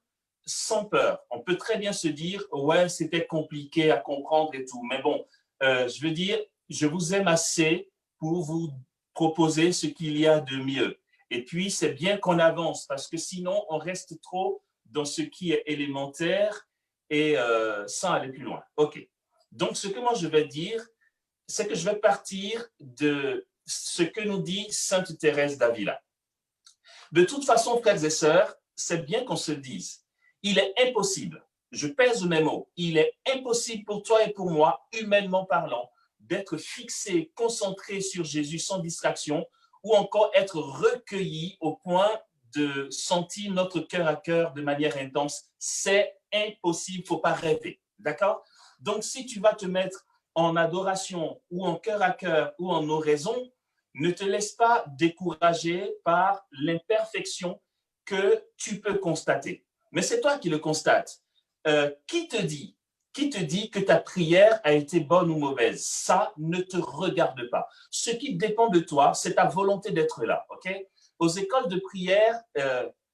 [SPEAKER 3] sans peur. On peut très bien se dire, ouais, c'était compliqué à comprendre et tout. Mais bon, je veux dire, je vous aime assez pour vous proposer ce qu'il y a de mieux. Et puis, c'est bien qu'on avance parce que sinon, on reste trop dans ce qui est élémentaire et sans aller plus loin. OK. Donc, ce que moi, je vais dire, c'est que je vais partir de ce que nous dit Sainte Thérèse d'Avila. De toute façon, frères et sœurs, c'est bien qu'on se le dise. Il est impossible, je pèse mes mots, il est impossible pour toi et pour moi, humainement parlant, d'être fixé, concentré sur Jésus sans distraction ou encore être recueilli au point de sentir notre cœur à cœur de manière intense. C'est impossible, il ne faut pas rêver. D'accord? Donc, si tu vas te mettre en adoration ou en cœur à cœur ou en oraison, ne te laisse pas décourager par l'imperfection que tu peux constater. Mais c'est toi qui le constates. Qui te dit que ta prière a été bonne ou mauvaise? Ça ne te regarde pas. Ce qui dépend de toi, c'est ta volonté d'être là. Okay? Aux écoles de prière,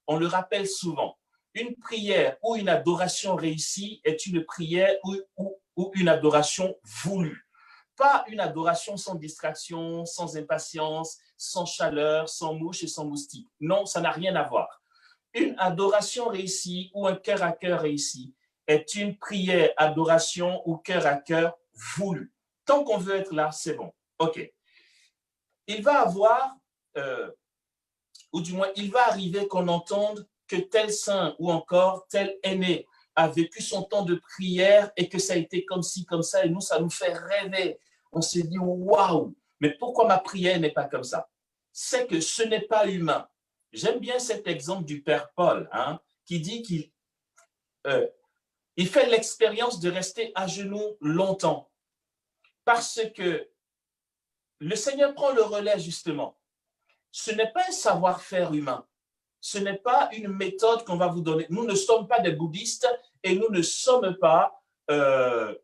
[SPEAKER 3] on le rappelle souvent, une prière ou une adoration réussie est une prière ou une adoration voulue. Pas une adoration sans distraction, sans impatience, sans chaleur, sans mouche et sans moustique. Non, ça n'a rien à voir. Une adoration réussie ou un cœur à cœur réussi est une prière, adoration ou cœur à cœur voulu. Tant qu'on veut être là, c'est bon. OK. Il va avoir, ou du moins, il va arriver qu'on entende que tel saint ou encore tel aîné a vécu son temps de prière et que ça a été comme ci, comme ça, et nous, ça nous fait rêver. On s'est dit, waouh, mais pourquoi ma prière n'est pas comme ça? C'est que ce n'est pas humain. J'aime bien cet exemple du Père Paul, qui dit qu'il fait l'expérience de rester à genoux longtemps parce que le Seigneur prend le relais justement. Ce n'est pas un savoir-faire humain. Ce n'est pas une méthode qu'on va vous donner. Nous ne sommes pas des bouddhistes et nous ne sommes pas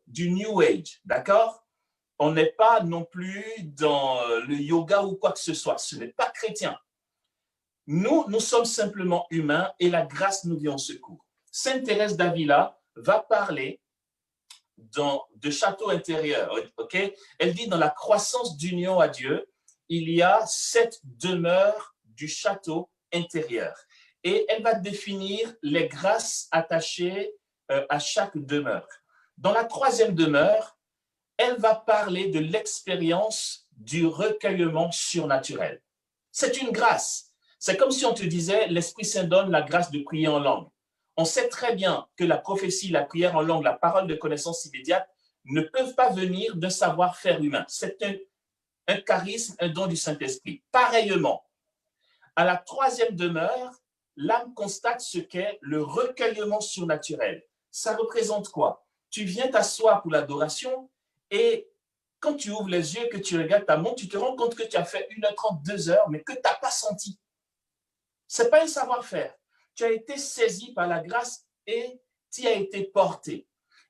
[SPEAKER 3] du New Age, d'accord? On n'est pas non plus dans le yoga ou quoi que ce soit. Ce n'est pas chrétien. Nous sommes simplement humains et la grâce nous vient au secours. Sainte Thérèse d'Avila va parler de château intérieur. Okay? Elle dit dans la croissance d'union à Dieu, il y a 7 demeures du château intérieur. Et elle va définir les grâces attachées à chaque demeure. Dans la 3e demeure, elle va parler de l'expérience du recueillement surnaturel. C'est une grâce. C'est comme si on te disait, l'Esprit Saint donne la grâce de prier en langue. On sait très bien que la prophétie, la prière en langue, la parole de connaissance immédiate ne peuvent pas venir d'un savoir-faire humain. C'est un charisme, un don du Saint-Esprit. Pareillement, à la 3e demeure, l'âme constate ce qu'est le recueillement surnaturel. Ça représente quoi? Tu viens t'asseoir pour l'adoration et quand tu ouvres les yeux, que tu regardes ta montre, tu te rends compte que tu as fait 1h30, 2h, mais que tu n'as pas senti. Ce n'est pas un savoir-faire. Tu as été saisi par la grâce et tu as été porté.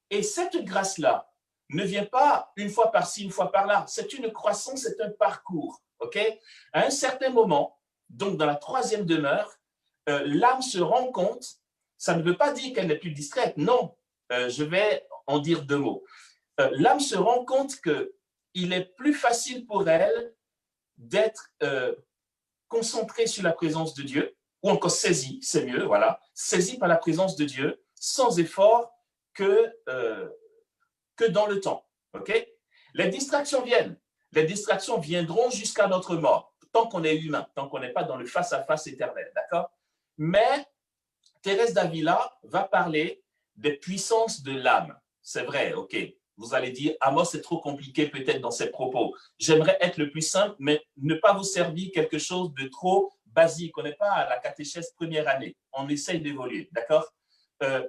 [SPEAKER 3] Et cette grâce-là ne vient pas une fois par-ci, une fois par-là. C'est une croissance, c'est un parcours. Okay? À un certain moment, donc dans la 3e demeure, l'âme se rend compte, ça ne veut pas dire qu'elle n'est plus distraite. Non, je vais en dire 2 mots. L'âme se rend compte qu'il est plus facile pour elle d'être concentrée sur la présence de Dieu, ou encore saisie, c'est mieux, voilà, saisie par la présence de Dieu, sans effort que dans le temps. Okay? Les distractions viennent. Les distractions viendront jusqu'à notre mort, tant qu'on est humain, tant qu'on n'est pas dans le face-à-face éternel, d'accord? Mais Thérèse d'Avila va parler des puissances de l'âme. C'est vrai, ok. Vous allez dire, ah, moi, c'est trop compliqué peut-être dans ses propos. J'aimerais être le plus simple, mais ne pas vous servir quelque chose de trop basique. On n'est pas à la catéchèse première année. On essaye d'évoluer, d'accord?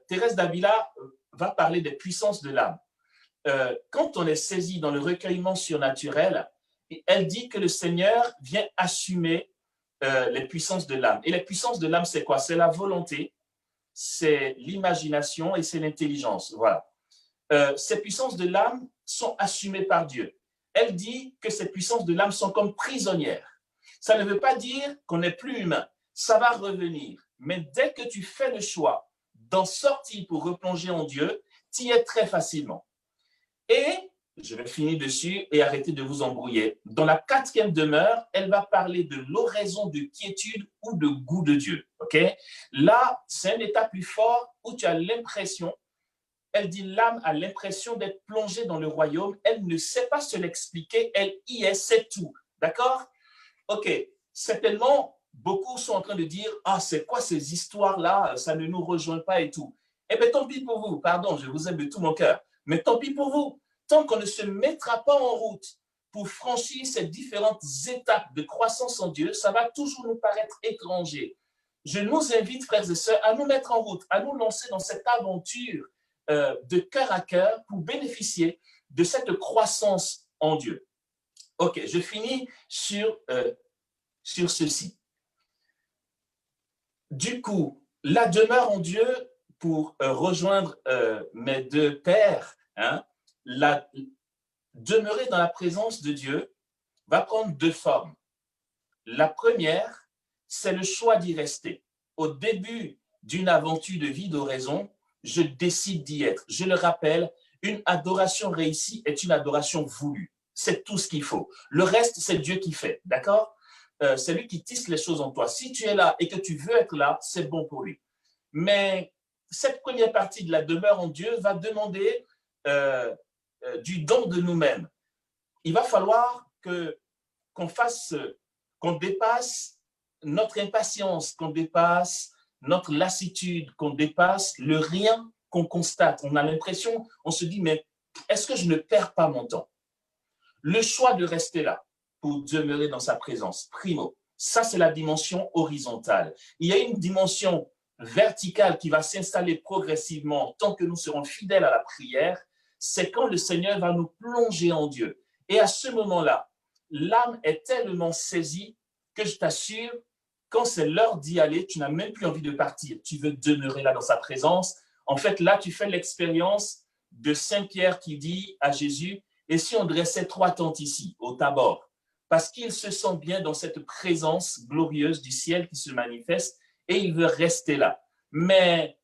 [SPEAKER 3] Thérèse d'Avila va parler des puissances de l'âme. Quand on est saisi dans le recueillement surnaturel, elle dit que le Seigneur vient assumer les puissances de l'âme. Et les puissances de l'âme, c'est quoi? C'est la volonté, c'est l'imagination et c'est l'intelligence. Voilà. Ces puissances de l'âme sont assumées par Dieu. Elle dit que ces puissances de l'âme sont comme prisonnières. Ça ne veut pas dire qu'on n'est plus humain. Ça va revenir. Mais dès que tu fais le choix d'en sortir pour replonger en Dieu, tu y es très facilement. Et je vais finir dessus et arrêter de vous embrouiller. Dans la 4e demeure, elle va parler de l'oraison de quiétude ou de goût de Dieu. Okay? Là, c'est un état plus fort où tu as l'impression, elle dit l'âme a l'impression d'être plongée dans le royaume. Elle ne sait pas se l'expliquer. Elle y est, c'est tout. D'accord? OK. Certainement, beaucoup sont en train de dire « Ah, c'est quoi ces histoires-là? Ça ne nous rejoint pas et tout. » Eh bien, tant pis pour vous. Pardon, je vous aime de tout mon cœur. Mais tant pis pour vous. Tant qu'on ne se mettra pas en route pour franchir ces différentes étapes de croissance en Dieu, ça va toujours nous paraître étranger. Je nous invite, frères et sœurs, à nous mettre en route, à nous lancer dans cette aventure de cœur à cœur pour bénéficier de cette croissance en Dieu. OK, je finis sur ceci. Du coup, la demeure en Dieu, pour rejoindre mes deux pères, demeurer dans la présence de Dieu va prendre deux formes. La première, c'est le choix d'y rester. Au début d'une aventure de vie d'oraison, je décide d'y être. Je le rappelle, une adoration réussie est une adoration voulue. C'est tout ce qu'il faut. Le reste, c'est Dieu qui fait, d'accord? C'est lui qui tisse les choses en toi. Si tu es là et que tu veux être là, c'est bon pour lui. Mais cette première partie de la demeure en Dieu va demander du don de nous-mêmes. Il va falloir qu'on dépasse notre impatience, qu'on dépasse notre lassitude, qu'on dépasse le rien qu'on constate. On a l'impression, on se dit, mais est-ce que je ne perds pas mon temps? Le choix de rester là pour demeurer dans sa présence, primo, ça c'est la dimension horizontale. Il y a une dimension verticale qui va s'installer progressivement tant que nous serons fidèles à la prière, c'est quand le Seigneur va nous plonger en Dieu. Et à ce moment-là, l'âme est tellement saisie que je t'assure, quand c'est l'heure d'y aller, tu n'as même plus envie de partir. Tu veux demeurer là dans sa présence. En fait, là, tu fais l'expérience de Saint Pierre qui dit à Jésus, et si on dressait 3 tentes ici, au Tabor, parce qu'il se sent bien dans cette présence glorieuse du ciel qui se manifeste et il veut rester là. Mais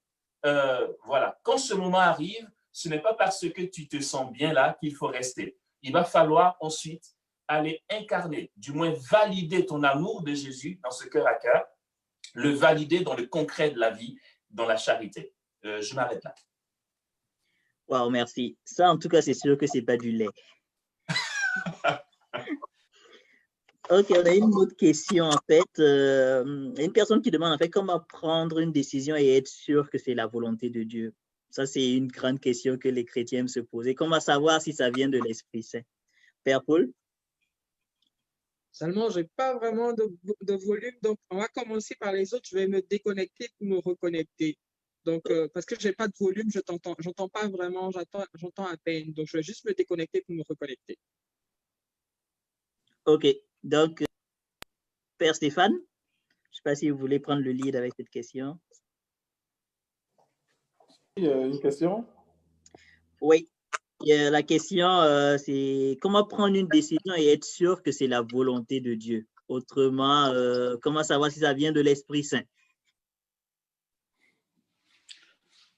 [SPEAKER 3] voilà, quand ce moment arrive, ce n'est pas parce que tu te sens bien là qu'il faut rester. Il va falloir ensuite aller incarner, du moins valider ton amour de Jésus dans ce cœur à cœur, le valider dans le concret de la vie, dans la charité. Je m'arrête là.
[SPEAKER 1] Wow, merci. Ça, en tout cas, c'est sûr que ce n'est pas du lait. OK, on a une autre question, en fait. Une personne qui demande, en fait, comment prendre une décision et être sûr que c'est la volonté de Dieu. Ça, c'est une grande question que les chrétiens se posent. Comment savoir si ça vient de l'Esprit Saint? Père Paul?
[SPEAKER 2] Seulement, je n'ai pas vraiment de volume, donc on va commencer par les autres. Je vais me déconnecter pour me reconnecter. Donc, parce que je n'ai pas de volume, je j'entends pas vraiment, j'entends à peine. Donc, je vais juste me déconnecter pour me reconnecter.
[SPEAKER 1] OK. Donc, Père Stéphane, je ne sais pas si vous voulez prendre le lead avec cette question.
[SPEAKER 4] Une question?
[SPEAKER 1] Oui. La question, c'est comment prendre une décision et être sûr que c'est la volonté de Dieu. Autrement, comment savoir si ça vient de l'Esprit Saint?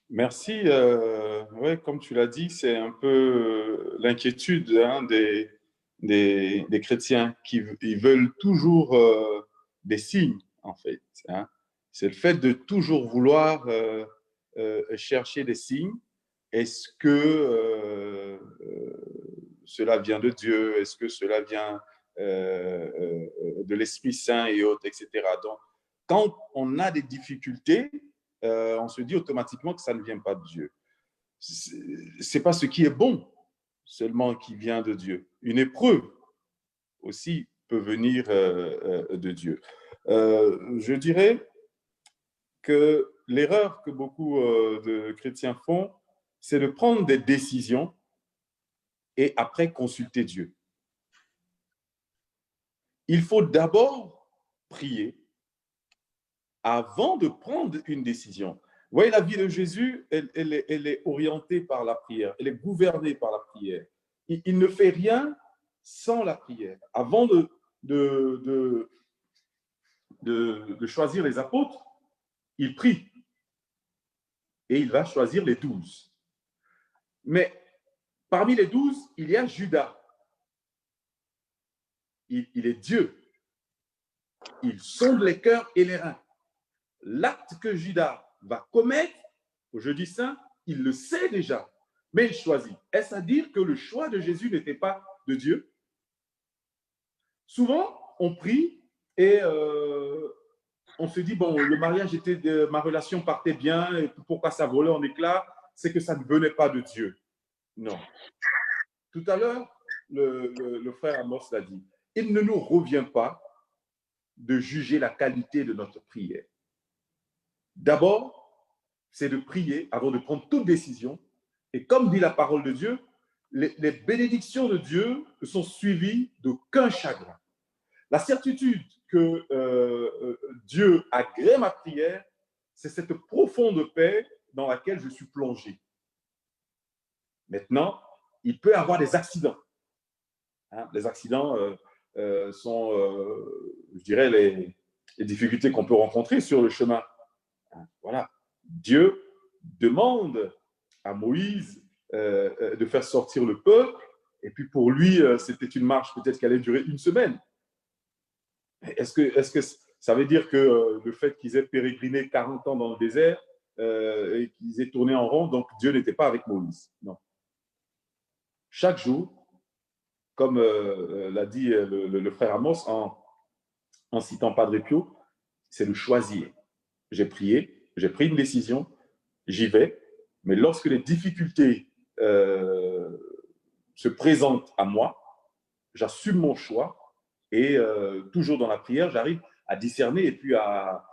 [SPEAKER 4] Merci. Ouais, comme tu l'as dit, c'est un peu l'inquiétude des chrétiens qui ils veulent toujours des signes, en fait. C'est le fait de toujours vouloir chercher des signes. Est-ce que cela vient de Dieu? Est-ce que cela vient de l'Esprit Saint et autres, etc. Donc, quand on a des difficultés, on se dit automatiquement que ça ne vient pas de Dieu. Ce n'est pas ce qui est bon seulement qui vient de Dieu. Une épreuve aussi peut venir de Dieu. Je dirais que l'erreur que beaucoup de chrétiens font, c'est de prendre des décisions et après consulter Dieu. il faut d'abord prier avant de prendre une décision. Vous voyez, la vie de Jésus, elle est orientée par la prière, elle est gouvernée par la prière. Il ne fait rien sans la prière. Avant de choisir les apôtres, il prie et il va choisir les 12. Mais parmi les 12, il y a Judas. Il est Dieu. Il sonde les cœurs et les reins. L'acte que Judas va commettre au jeudi saint, il le sait déjà, mais il choisit. Est-ce à dire que le choix de Jésus n'était pas de Dieu? Souvent, on prie et on se dit, bon, le mariage était, ma relation partait bien, et pourquoi ça volait en éclats? C'est que ça ne venait pas de Dieu. Non. Tout à l'heure, le frère Amos l'a dit, il ne nous revient pas de juger la qualité de notre prière. D'abord, c'est de prier avant de prendre toute décision. Et comme dit la parole de Dieu, les bénédictions de Dieu sont suivies d'aucun chagrin. La certitude que Dieu agrée ma prière, c'est cette profonde paix dans laquelle je suis plongé. Maintenant, il peut y avoir des accidents. Les accidents sont, je dirais, les difficultés qu'on peut rencontrer sur le chemin. Voilà. Dieu demande à Moïse de faire sortir le peuple, et puis pour lui, c'était une marche peut-être qui allait durer une semaine. Est-ce que ça veut dire que le fait qu'ils aient pérégriné 40 ans dans le désert et qu'ils aient tourné en rond, donc Dieu n'était pas avec Moïse? Non. Chaque jour, comme l'a dit le frère Amos en citant Padre Pio, c'est de choisir. J'ai prié, j'ai pris une décision, j'y vais, mais lorsque les difficultés se présentent à moi, j'assume mon choix et toujours dans la prière, j'arrive à discerner et puis à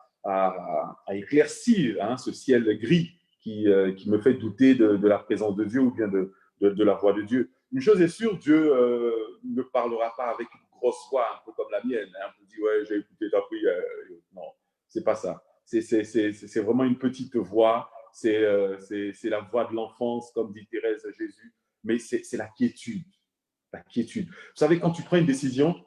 [SPEAKER 4] éclaircir ce ciel gris qui me fait douter de la présence de Dieu ou bien de la voix de Dieu. Une chose est sûre, Dieu ne parlera pas avec une grosse voix, un peu comme la mienne. On dit, ouais, j'ai écouté ta prière. Non, c'est pas ça. C'est vraiment une petite voix. C'est la voix de l'enfance, comme dit Thérèse à Jésus. Mais c'est la quiétude. La quiétude. Vous savez, quand tu prends une décision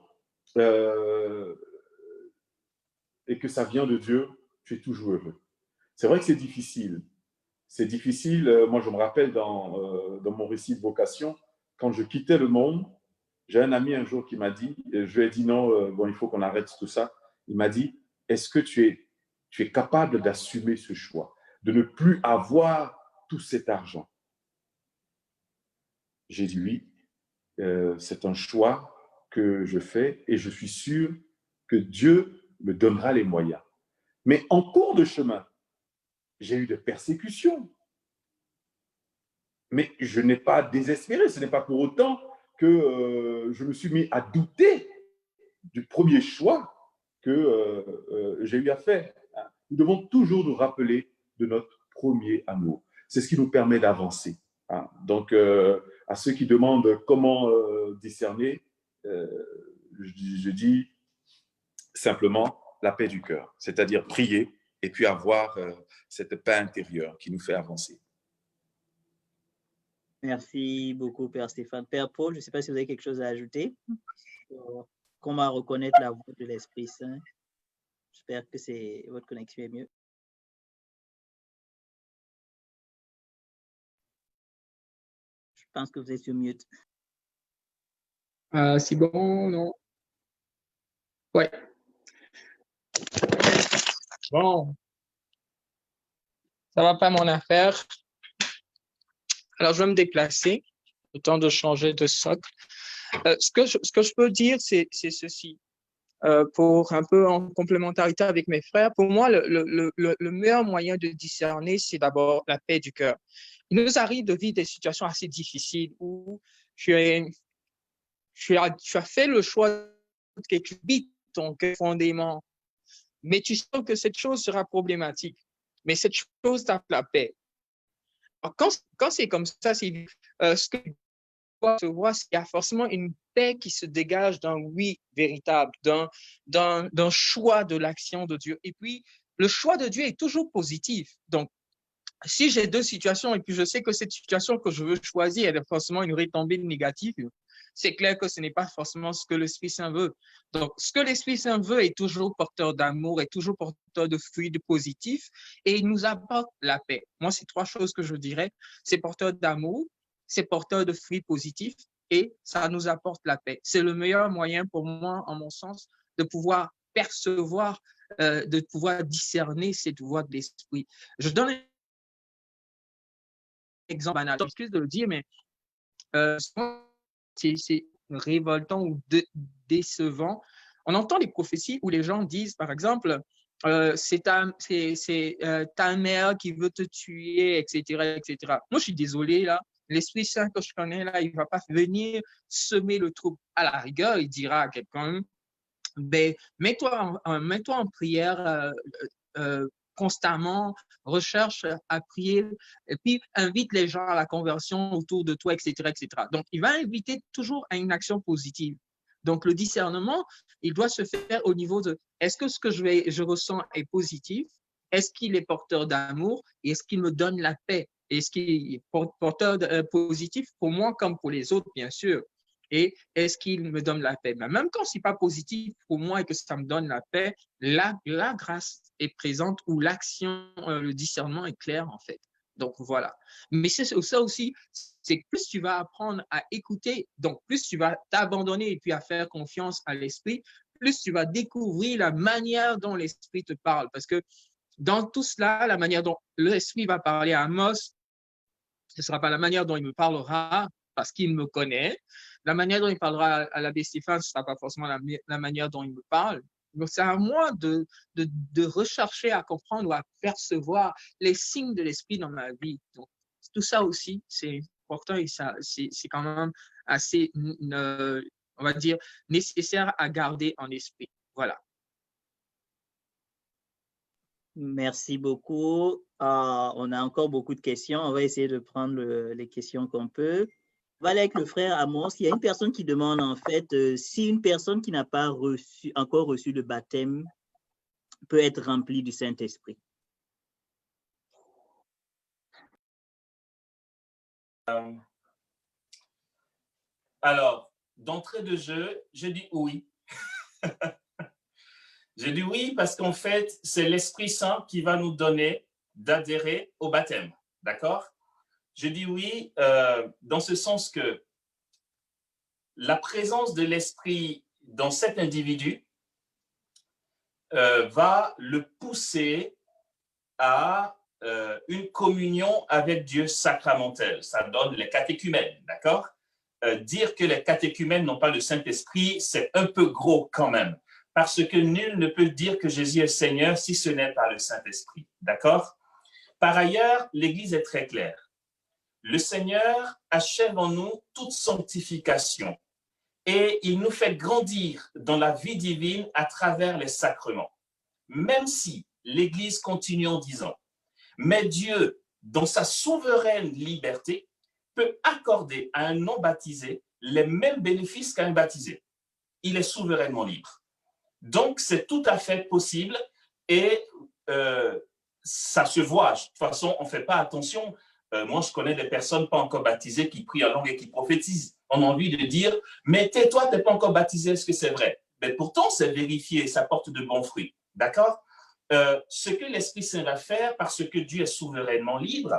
[SPEAKER 4] et que ça vient de Dieu, tu es toujours heureux. C'est vrai que c'est difficile. C'est difficile. Moi, je me rappelle dans mon récit de vocation, quand je quittais le monde, j'ai un ami un jour qui m'a dit, je lui ai dit non, bon, il faut qu'on arrête tout ça. Il m'a dit, est-ce que tu es capable d'assumer ce choix, de ne plus avoir tout cet argent? J'ai dit oui, c'est un choix que je fais et je suis sûr que Dieu me donnera les moyens. Mais en cours de chemin, j'ai eu des persécutions. Mais je n'ai pas désespéré. Ce n'est pas pour autant que je me suis mis à douter du premier choix que j'ai eu à faire. Nous devons toujours nous rappeler de notre premier amour. C'est ce qui nous permet d'avancer. Donc, à ceux qui demandent comment discerner, je dis simplement la paix du cœur, c'est-à-dire prier et puis avoir cette paix intérieure qui nous fait avancer.
[SPEAKER 1] Merci beaucoup, Père Stéphane. Père Paul, je ne sais pas si vous avez quelque chose à ajouter. Comment reconnaître la voix de l'Esprit Saint? J'espère que votre connexion est mieux. Je pense que vous êtes sur mute.
[SPEAKER 2] C'est bon, non? Ouais. Bon. Ça va pas mon affaire. Alors, je vais me déplacer, le temps de changer de socle. Ce que je peux dire, c'est ceci. Pour un peu en complémentarité avec mes frères, pour moi, le meilleur moyen de discerner, c'est d'abord la paix du cœur. Il nous arrive de vivre des situations assez difficiles où tu as fait le choix de quelque chose, ton cœur profondément, mais tu sens que cette chose sera problématique. Mais cette chose t'apporte la paix. Alors, quand c'est comme ça, c'est ce que quoi se voit, il y a forcément une paix qui se dégage d'un oui véritable, d'un choix de l'action de Dieu. Et puis, le choix de Dieu est toujours positif. Donc, si j'ai deux situations et puis je sais que cette situation que je veux choisir elle a forcément une retombée négative, c'est clair que ce n'est pas forcément ce que l'Esprit Saint veut. Donc, ce que l'Esprit Saint veut est toujours porteur d'amour, est toujours porteur de fruits de positifs et il nous apporte la paix. Moi, c'est trois choses que je dirais. C'est porteur d'amour, c'est porteur de fruits positifs et ça nous apporte la paix. C'est le meilleur moyen pour moi, en mon sens, de pouvoir percevoir, de pouvoir discerner cette voie de l'Esprit. Je donne un exemple banal. Excuse de le dire, mais c'est révoltant ou décevant. On entend des prophéties où les gens disent, par exemple, c'est ta mère qui veut te tuer, etc., etc. Moi, je suis désolé, là. L'Esprit Saint que je connais, là, il ne va pas venir semer le trouble. À la rigueur, il dira à quelqu'un, ben, mets-toi en prière constamment, recherche à prier, et puis invite les gens à la conversion autour de toi, etc., etc. Donc, il va inviter toujours à une action positive. Donc, le discernement, il doit se faire au niveau de est-ce que ce que je ressens est positif? Est-ce qu'il est porteur d'amour? Et est-ce qu'il me donne la paix? Est-ce qu'il est porteur positif pour moi comme pour les autres, bien sûr? Et est-ce qu'il me donne la paix? Mais même quand ce n'est pas positif pour moi et que ça me donne la paix, la grâce est présente ou l'action, le discernement est clair en fait. Donc voilà. Mais c'est ça aussi, c'est que plus tu vas apprendre à écouter, donc plus tu vas t'abandonner et puis à faire confiance à l'esprit, plus tu vas découvrir la manière dont l'esprit te parle. Parce que dans tout cela, la manière dont l'esprit va parler à Amos, ce ne sera pas la manière dont il me parlera parce qu'il me connaît. La manière dont il parlera à l'abbé Stéphane, ce ne sera pas forcément la manière dont il me parle. Donc, c'est à moi de rechercher à comprendre ou à percevoir les signes de l'esprit dans ma vie. Donc, tout ça aussi, c'est important et c'est quand même assez, on va dire, nécessaire à garder en esprit. Voilà.
[SPEAKER 1] Merci beaucoup. On a encore beaucoup de questions. On va essayer de prendre les questions qu'on peut. On va aller avec le frère Amos. Il y a une personne qui demande en fait si une personne qui n'a pas encore reçu le baptême peut être remplie du Saint-Esprit.
[SPEAKER 3] Alors, d'entrée de jeu, je dis oui. Je dis oui parce qu'en fait, c'est l'Esprit Saint qui va nous donner d'adhérer au baptême. D'accord? Je dis oui dans ce sens que la présence de l'Esprit dans cet individu va le pousser à une communion avec Dieu sacramentelle. Ça donne les catéchumènes, d'accord? Dire que les catéchumènes n'ont pas le Saint-Esprit, c'est un peu gros quand même, parce que nul ne peut dire que Jésus est Seigneur si ce n'est par le Saint-Esprit, d'accord? Par ailleurs, l'Église est très claire. Le Seigneur achève en nous toute sanctification et il nous fait grandir dans la vie divine à travers les sacrements. Même si l'Église continue en disant, mais Dieu, dans sa souveraine liberté, peut accorder à un non-baptisé les mêmes bénéfices qu'à un baptisé. Il est souverainement libre. Donc, c'est tout à fait possible et ça se voit. De toute façon, on ne fait pas attention. Moi, je connais des personnes pas encore baptisées qui prient en langue et qui prophétisent. On a envie de dire, mais tais-toi, tu n'es pas encore baptisé, est-ce que c'est vrai? Mais pourtant, c'est vérifié, ça porte de bons fruits. D'accord? Ce que l'Esprit Saint va faire, parce que Dieu est souverainement libre,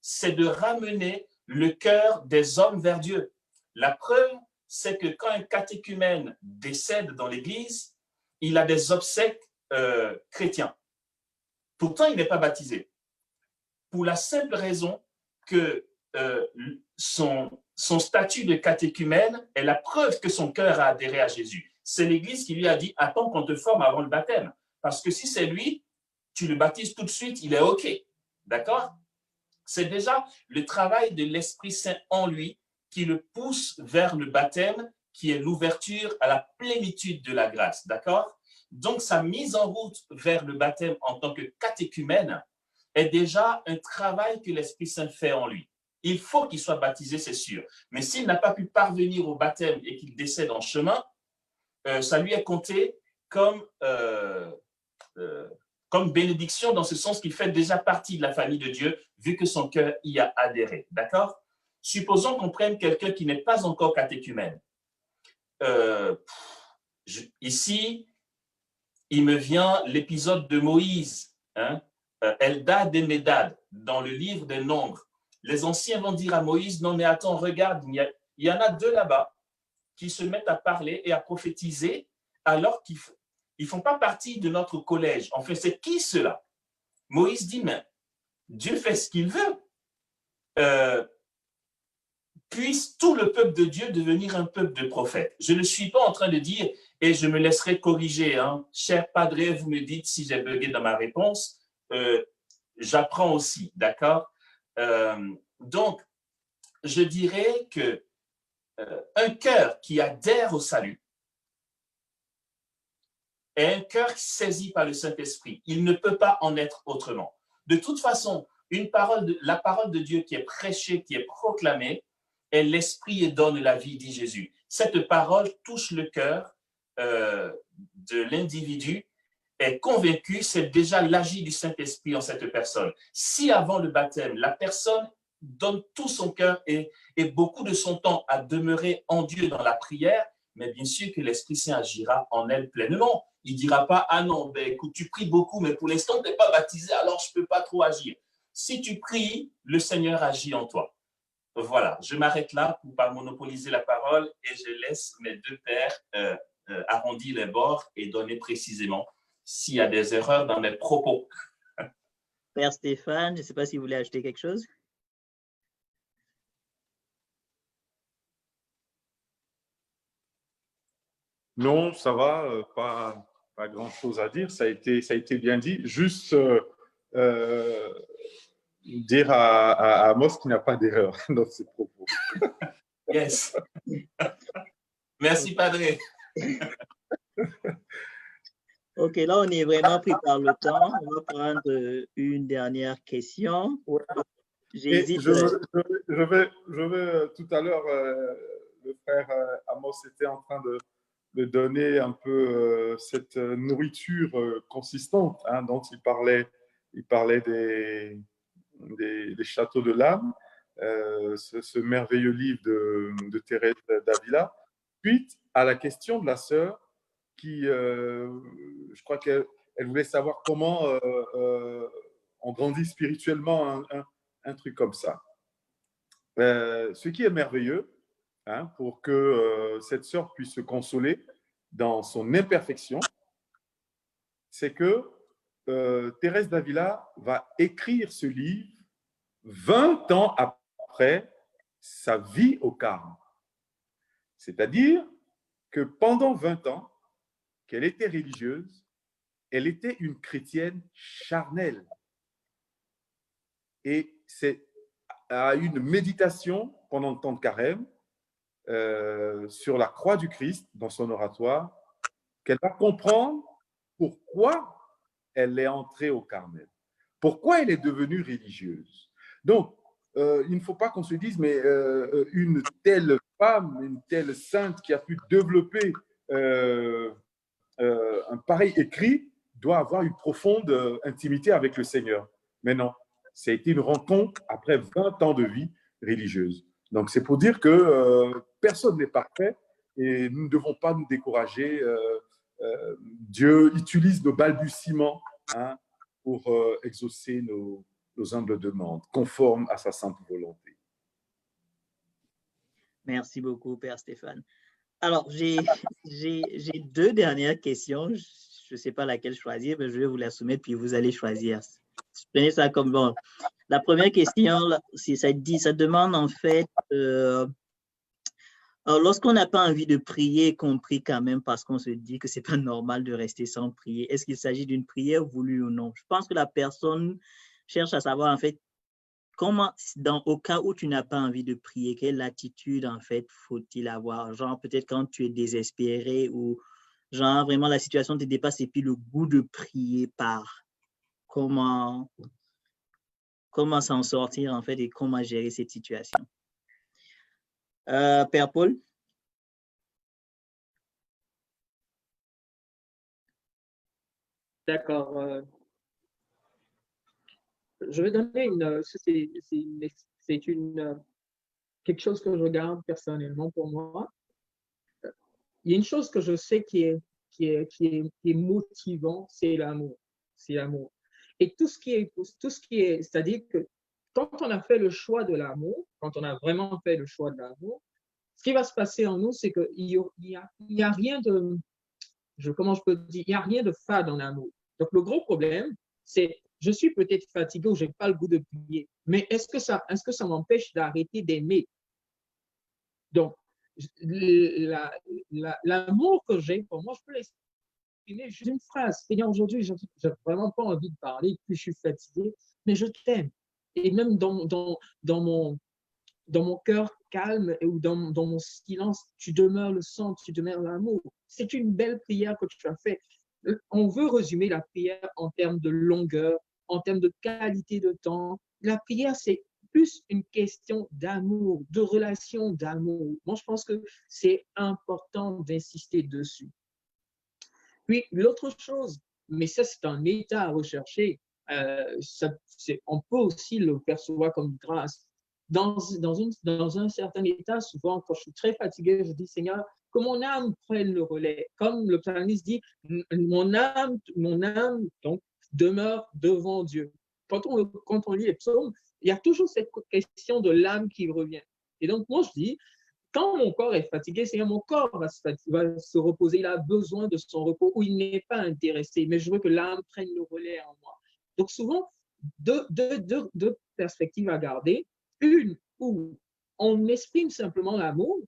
[SPEAKER 3] c'est de ramener le cœur des hommes vers Dieu. La preuve, c'est que quand un catéchumène décède dans l'Église, il a des obsèques chrétiens. Pourtant, il n'est pas baptisé. Pour la simple raison que son statut de catéchumène est la preuve que son cœur a adhéré à Jésus. C'est l'Église qui lui a dit, attends qu'on te forme avant le baptême. Parce que si c'est lui, tu le baptises tout de suite, il est OK. D'accord? C'est déjà le travail de l'Esprit Saint en lui qui le pousse vers le baptême, qui est l'ouverture à la plénitude de la grâce. D'accord? Donc, sa mise en route vers le baptême en tant que catéchumène est déjà un travail que l'Esprit Saint fait en lui. il faut qu'il soit baptisé, c'est sûr. Mais s'il n'a pas pu parvenir au baptême et qu'il décède en chemin, ça lui est compté comme bénédiction, dans ce sens qu'il fait déjà partie de la famille de Dieu, vu que son cœur y a adhéré. D'accord? Supposons qu'on prenne quelqu'un qui n'est pas encore catéchumène. Ici, il me vient l'épisode de Moïse, hein, Eldad et Médad, dans le livre des Nombres. Les anciens vont dire à Moïse, non mais attends, regarde, il y en a deux là-bas qui se mettent à parler et à prophétiser alors qu'ils ne font pas partie de notre collège. Enfin, c'est qui cela? Moïse dit, mais Dieu fait ce qu'il veut. Puisse tout le peuple de Dieu devenir un peuple de prophètes. Je ne suis pas en train de dire, et je me laisserai corriger, hein. Cher Padre, vous me dites si j'ai bugué dans ma réponse, j'apprends aussi, d'accord? Donc, je dirais que un cœur qui adhère au salut est un cœur saisi par le Saint-Esprit. Il ne peut pas en être autrement. De toute façon, la parole de Dieu qui est prêchée, qui est proclamée, est l'esprit et donne la vie, dit Jésus. Cette parole touche le cœur de l'individu, est convaincu, c'est déjà l'agir du Saint-Esprit en cette personne. Si avant le baptême, la personne donne tout son cœur et beaucoup de son temps à demeurer en Dieu dans la prière, mais bien sûr que l'Esprit Saint agira en elle pleinement. Il ne dira pas, ah non, ben, écoute, tu pries beaucoup, mais pour l'instant, tu n'es pas baptisé, alors je ne peux pas trop agir. Si tu pries, le Seigneur agit en toi. Voilà, je m'arrête là pour ne pas monopoliser la parole et je laisse mes deux pères arrondir les bords et donner précisément s'il y a des erreurs dans mes propos.
[SPEAKER 1] Père Stéphane, je ne sais pas si vous voulez ajouter quelque chose.
[SPEAKER 4] Non, ça va, pas grand-chose à dire, ça a été bien dit. Juste dire à Amos qu'il n'y a pas d'erreur dans ses propos.
[SPEAKER 3] Yes. Merci, Padre.
[SPEAKER 1] Ok, là, on est vraiment pris par le temps. On va prendre une dernière question.
[SPEAKER 4] Ouais.
[SPEAKER 1] J'hésite.
[SPEAKER 4] Je vais tout à l'heure, le frère Amos était en train de donner un peu cette nourriture consistante, hein, dont il parlait des châteaux de l'âme, ce merveilleux livre de Thérèse d'Avila. Suite à la question de la sœur qui, je crois qu'elle voulait savoir comment on grandit spirituellement, un truc comme ça. Ce qui est merveilleux, hein, pour que cette sœur puisse se consoler dans son imperfection, c'est que Thérèse d'Avila va écrire ce livre 20 ans après sa vie au Carme. C'est-à-dire que pendant 20 ans qu'elle était religieuse, elle était une chrétienne charnelle. Et c'est à une méditation pendant le temps de carême sur la croix du Christ dans son oratoire qu'elle va comprendre pourquoi elle est entrée au Carmel, pourquoi elle est devenue religieuse. Donc, il ne faut pas qu'on se dise, mais une telle femme, une telle sainte qui a pu développer un pareil écrit doit avoir une profonde intimité avec le Seigneur. Mais non, ça a été une rencontre après 20 ans de vie religieuse. Donc, c'est pour dire que personne n'est parfait et nous ne devons pas nous décourager. Dieu utilise nos balbutiements, hein, pour exaucer nos humbles demandes, conformes à sa sainte volonté.
[SPEAKER 1] Merci beaucoup, Père Stéphane. Alors, j'ai deux dernières questions. Je ne sais pas laquelle choisir, mais je vais vous la soumettre, puis vous allez choisir. Prenez ça comme bon. La première question, ça demande en fait, lorsqu'on n'a pas envie de prier, qu'on prie quand même parce qu'on se dit que ce n'est pas normal de rester sans prier, est-ce qu'il s'agit d'une prière voulue ou non? Je pense que la personne cherche à savoir en fait comment, au cas où tu n'as pas envie de prier, quelle attitude en fait faut-il avoir? Genre peut-être quand tu es désespéré ou genre vraiment la situation te dépasse et puis le goût de prier part. Comment comment s'en sortir, en fait, et comment gérer cette situation. Père Paul?
[SPEAKER 2] D'accord. Je vais donner quelque chose que je regarde personnellement pour moi. Il y a une chose que je sais qui est motivant, c'est l'amour. C'est l'amour. Et tout ce qui est, c'est-à-dire que quand on a fait le choix de l'amour, quand on a vraiment fait le choix de l'amour, ce qui va se passer en nous, c'est qu'il y a rien de, comment je peux dire, il n'y a rien de fade en amour. Donc, le gros problème, c'est je suis peut-être fatigué ou je n'ai pas le goût de prier, mais est-ce que ça m'empêche d'arrêter d'aimer? Donc, l'amour que j'ai pour moi, je peux l'exprimer juste une phrase. Seigneur, aujourd'hui, je n'ai vraiment pas envie de parler, puis je suis fatigué, mais je t'aime. Et même dans mon cœur calme ou dans mon silence, tu demeures le centre, tu demeures l'amour. C'est une belle prière que tu as faite. On veut résumer la prière en termes de longueur, en termes de qualité de temps. La prière, c'est plus une question d'amour, de relation d'amour. Moi, je pense que c'est important d'insister dessus. Puis, l'autre chose, mais ça, c'est un état à rechercher. On peut aussi le percevoir comme grâce. Dans un certain état, souvent, quand je suis très fatigué, je dis, Seigneur, que mon âme prenne le relais. Comme le psalmiste dit, mon âme, donc, demeure devant Dieu. Quand on lit les psaumes, il y a toujours cette question de l'âme qui revient. Et donc, moi, je dis, quand mon corps est fatigué, c'est mon corps va se reposer. Il a besoin de son repos ou il n'est pas intéressé. Mais je veux que l'âme prenne le relais en moi. Donc, souvent, deux perspectives à garder. Une où on exprime simplement l'amour,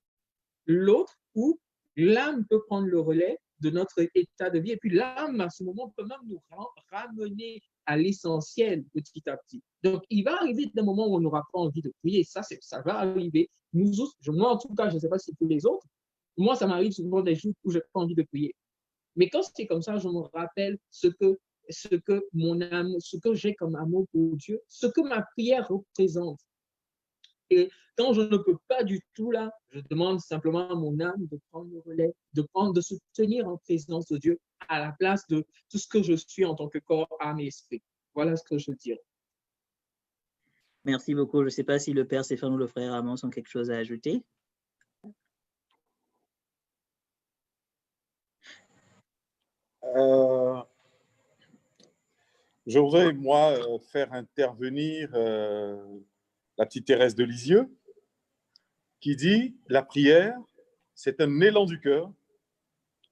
[SPEAKER 2] l'autre où l'âme peut prendre le relais de notre état de vie. Et puis l'âme, à ce moment, peut même nous ramener à l'essentiel petit à petit. Donc, il va arriver des moments où on n'aura pas envie de prier. Ça va arriver. Moi, en tout cas, je ne sais pas si tous les autres, moi, ça m'arrive souvent des jours où je n'ai pas envie de prier. Mais quand c'est comme ça, je me rappelle ce que mon âme, ce que j'ai comme amour pour Dieu, ce que ma prière représente. Et quand je ne peux pas du tout là, je demande simplement à mon âme de prendre le relais, de se tenir en présence de Dieu à la place de tout ce que je suis en tant que corps, âme et esprit. Voilà ce que je dirais.
[SPEAKER 1] Merci beaucoup. Je ne sais pas si le Père Stéphane ou le Frère Amos ont quelque chose à ajouter.
[SPEAKER 4] Je voudrais, moi, faire intervenir la petite Thérèse de Lisieux, qui dit « La prière, c'est un élan du cœur,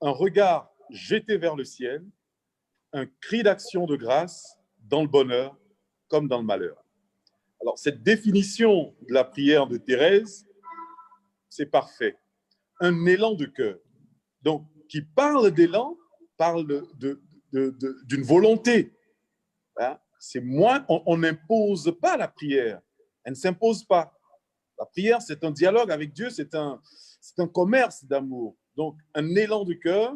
[SPEAKER 4] un regard jeté vers le ciel, un cri d'action de grâce dans le bonheur comme dans le malheur. » Alors, cette définition de la prière de Thérèse, c'est parfait. Un élan de cœur. Donc, qui parle d'élan, parle d'une volonté. Hein? C'est moins, on n'impose pas la prière. Elle ne s'impose pas. La prière, c'est un dialogue avec Dieu, c'est un commerce d'amour. Donc, un élan de cœur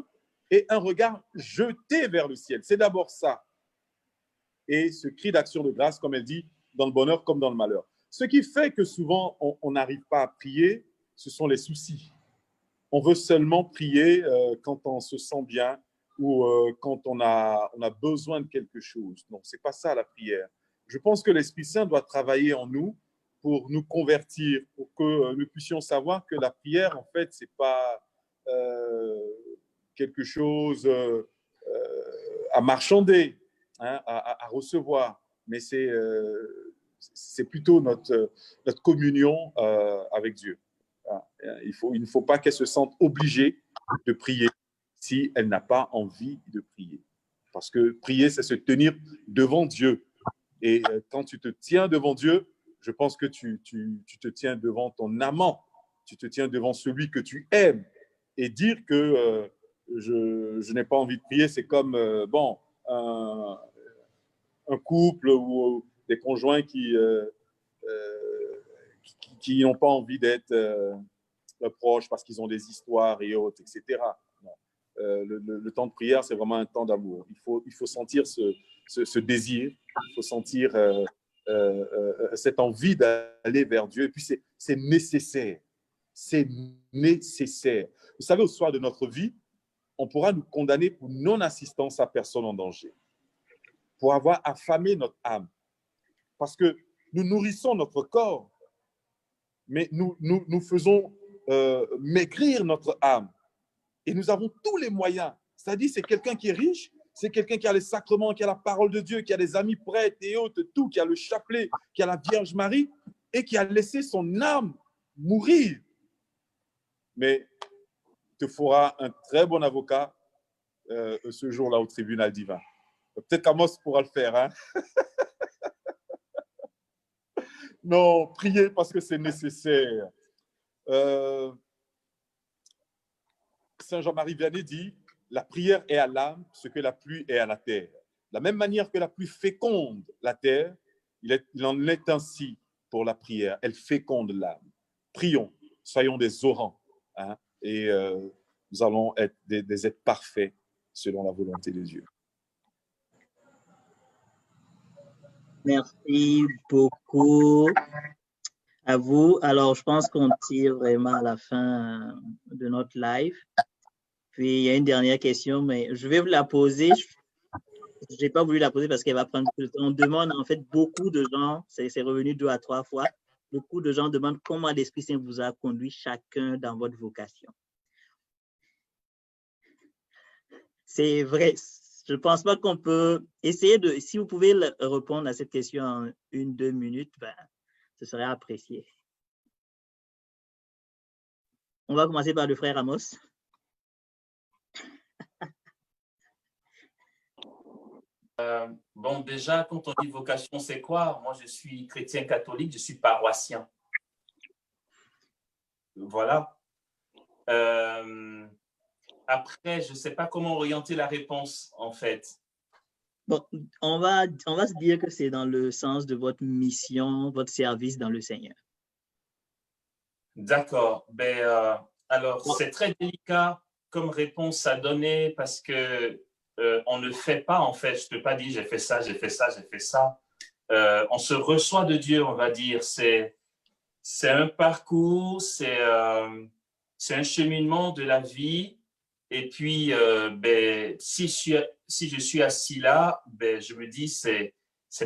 [SPEAKER 4] et un regard jeté vers le ciel. C'est d'abord ça. Et ce cri d'action de grâce, comme elle dit, dans le bonheur comme dans le malheur. Ce qui fait que souvent, on n'arrive pas à prier, ce sont les soucis. On veut seulement prier quand on se sent bien ou quand on a besoin de quelque chose. Donc, ce n'est pas ça la prière. Je pense que l'Esprit Saint doit travailler en nous pour nous convertir, pour que nous puissions savoir que la prière, en fait, ce n'est pas quelque chose à marchander, hein, à recevoir, mais c'est plutôt notre communion avec Dieu. Il ne faut pas qu'elle se sente obligée de prier si elle n'a pas envie de prier. Parce que prier, c'est se tenir devant Dieu. Et quand tu te tiens devant Dieu, je pense que tu te tiens devant ton amant. Tu te tiens devant celui que tu aimes. Et dire que je n'ai pas envie de prier, c'est comme un couple ou des conjoints qui n'ont pas envie d'être proches parce qu'ils ont des histoires et autres, etc. Le temps de prière, c'est vraiment un temps d'amour. Il faut sentir ce désir, il faut sentir cette envie d'aller vers Dieu. Et puis, c'est nécessaire. C'est nécessaire. Vous savez, au soir de notre vie, on pourra nous condamner pour non-assistance à personne en danger, pour avoir affamé notre âme. Parce que nous nourrissons notre corps, mais nous faisons maigrir notre âme. Et nous avons tous les moyens. C'est-à-dire, c'est quelqu'un qui est riche, c'est quelqu'un qui a les sacrements, qui a la parole de Dieu, qui a des amis prêtres et autres, tout, qui a le chapelet, qui a la Vierge Marie et qui a laissé son âme mourir. Mais il te faudra un très bon avocat ce jour-là au tribunal divin. Peut-être qu'Amos pourra le faire. Hein? Non, priez parce que c'est nécessaire. Saint Jean-Marie Vianney dit « La prière est à l'âme ce que la pluie est à la terre. » De la même manière que la pluie féconde la terre, il en est ainsi pour la prière. Elle féconde l'âme. Prions, soyons des orants, hein, et nous allons être des êtres parfaits selon la volonté de Dieu.
[SPEAKER 1] Merci beaucoup à vous. Alors, je pense qu'on tire vraiment à la fin de notre live. Puis, il y a une dernière question, mais je vais vous la poser. Je n'ai pas voulu la poser parce qu'elle va prendre plus de temps. On demande, en fait, beaucoup de gens, c'est revenu 2 à 3 fois, beaucoup de gens demandent comment l'Esprit Saint vous a conduit chacun dans votre vocation. C'est vrai. Je ne pense pas qu'on peut essayer de, si vous pouvez répondre à cette question en 1-2 minutes, ben, ce serait apprécié. On va commencer par le frère Amos.
[SPEAKER 3] Bon, déjà, quand on dit vocation, c'est quoi? Moi, je suis chrétien catholique, je suis paroissien. Voilà. Après, je ne sais pas comment orienter la réponse, en fait.
[SPEAKER 1] Bon, on va se dire que c'est dans le sens de votre mission, votre service dans le Seigneur.
[SPEAKER 3] D'accord. Alors, c'est très délicat comme réponse à donner parce que on ne fait pas, en fait. Je ne peux pas dire j'ai fait ça, j'ai fait ça, j'ai fait ça. On se reçoit de Dieu, on va dire. C'est un parcours, c'est un cheminement de la vie. Et puis, si je suis assis là, je me dis, c'est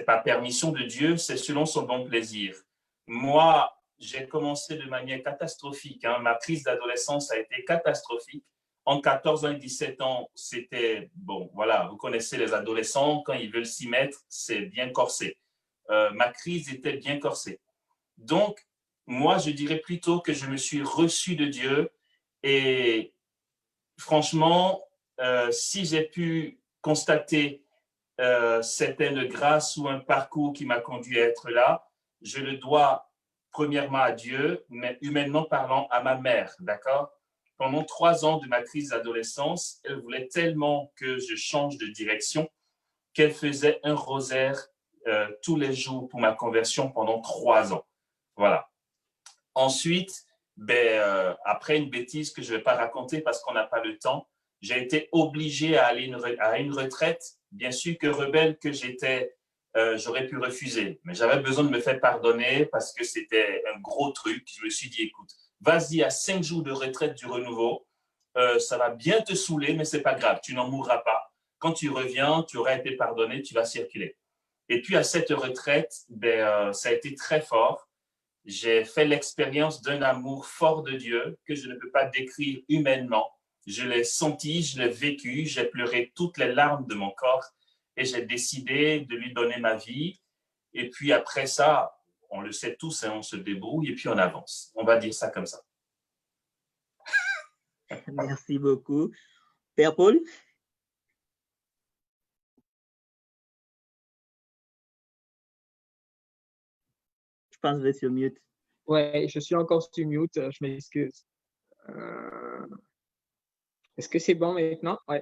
[SPEAKER 3] pas permission de Dieu, c'est selon son bon plaisir. Moi, j'ai commencé de manière catastrophique. Hein. Ma crise d'adolescence a été catastrophique. En 14 ans et 17 ans, c'était, bon, voilà, vous connaissez les adolescents, quand ils veulent s'y mettre, c'est bien corsé. Ma crise était bien corsée. Donc, moi, je dirais plutôt que je me suis reçu de Dieu et franchement, si j'ai pu constater certaines grâces ou un parcours qui m'a conduit à être là, je le dois premièrement à Dieu, mais humainement parlant à ma mère, d'accord? Pendant 3 ans de ma crise d'adolescence, elle voulait tellement que je change de direction qu'elle faisait un rosaire tous les jours pour ma conversion pendant 3 ans. Voilà. Ensuite, après une bêtise que je ne vais pas raconter parce qu'on n'a pas le temps, j'ai été obligé à aller à une retraite. Bien sûr que rebelle que j'étais, j'aurais pu refuser, mais j'avais besoin de me faire pardonner parce que c'était un gros truc. Je me suis dit, écoute, vas-y à 5 jours de retraite du renouveau, ça va bien te saouler, mais ce n'est pas grave, tu n'en mourras pas. Quand tu reviens, tu auras été pardonné, tu vas circuler. Et puis à cette retraite, ça a été très fort. J'ai fait l'expérience d'un amour fort de Dieu que je ne peux pas décrire humainement. Je l'ai senti, je l'ai vécu, j'ai pleuré toutes les larmes de mon corps et j'ai décidé de lui donner ma vie. Et puis après ça, on le sait tous, hein, on se débrouille et puis on avance. On va dire ça comme ça.
[SPEAKER 1] Merci beaucoup. Père Paul? Je pense que vous êtes sur mute.
[SPEAKER 2] Oui, je suis encore sur mute, je m'excuse. Est-ce que c'est bon maintenant? Oui.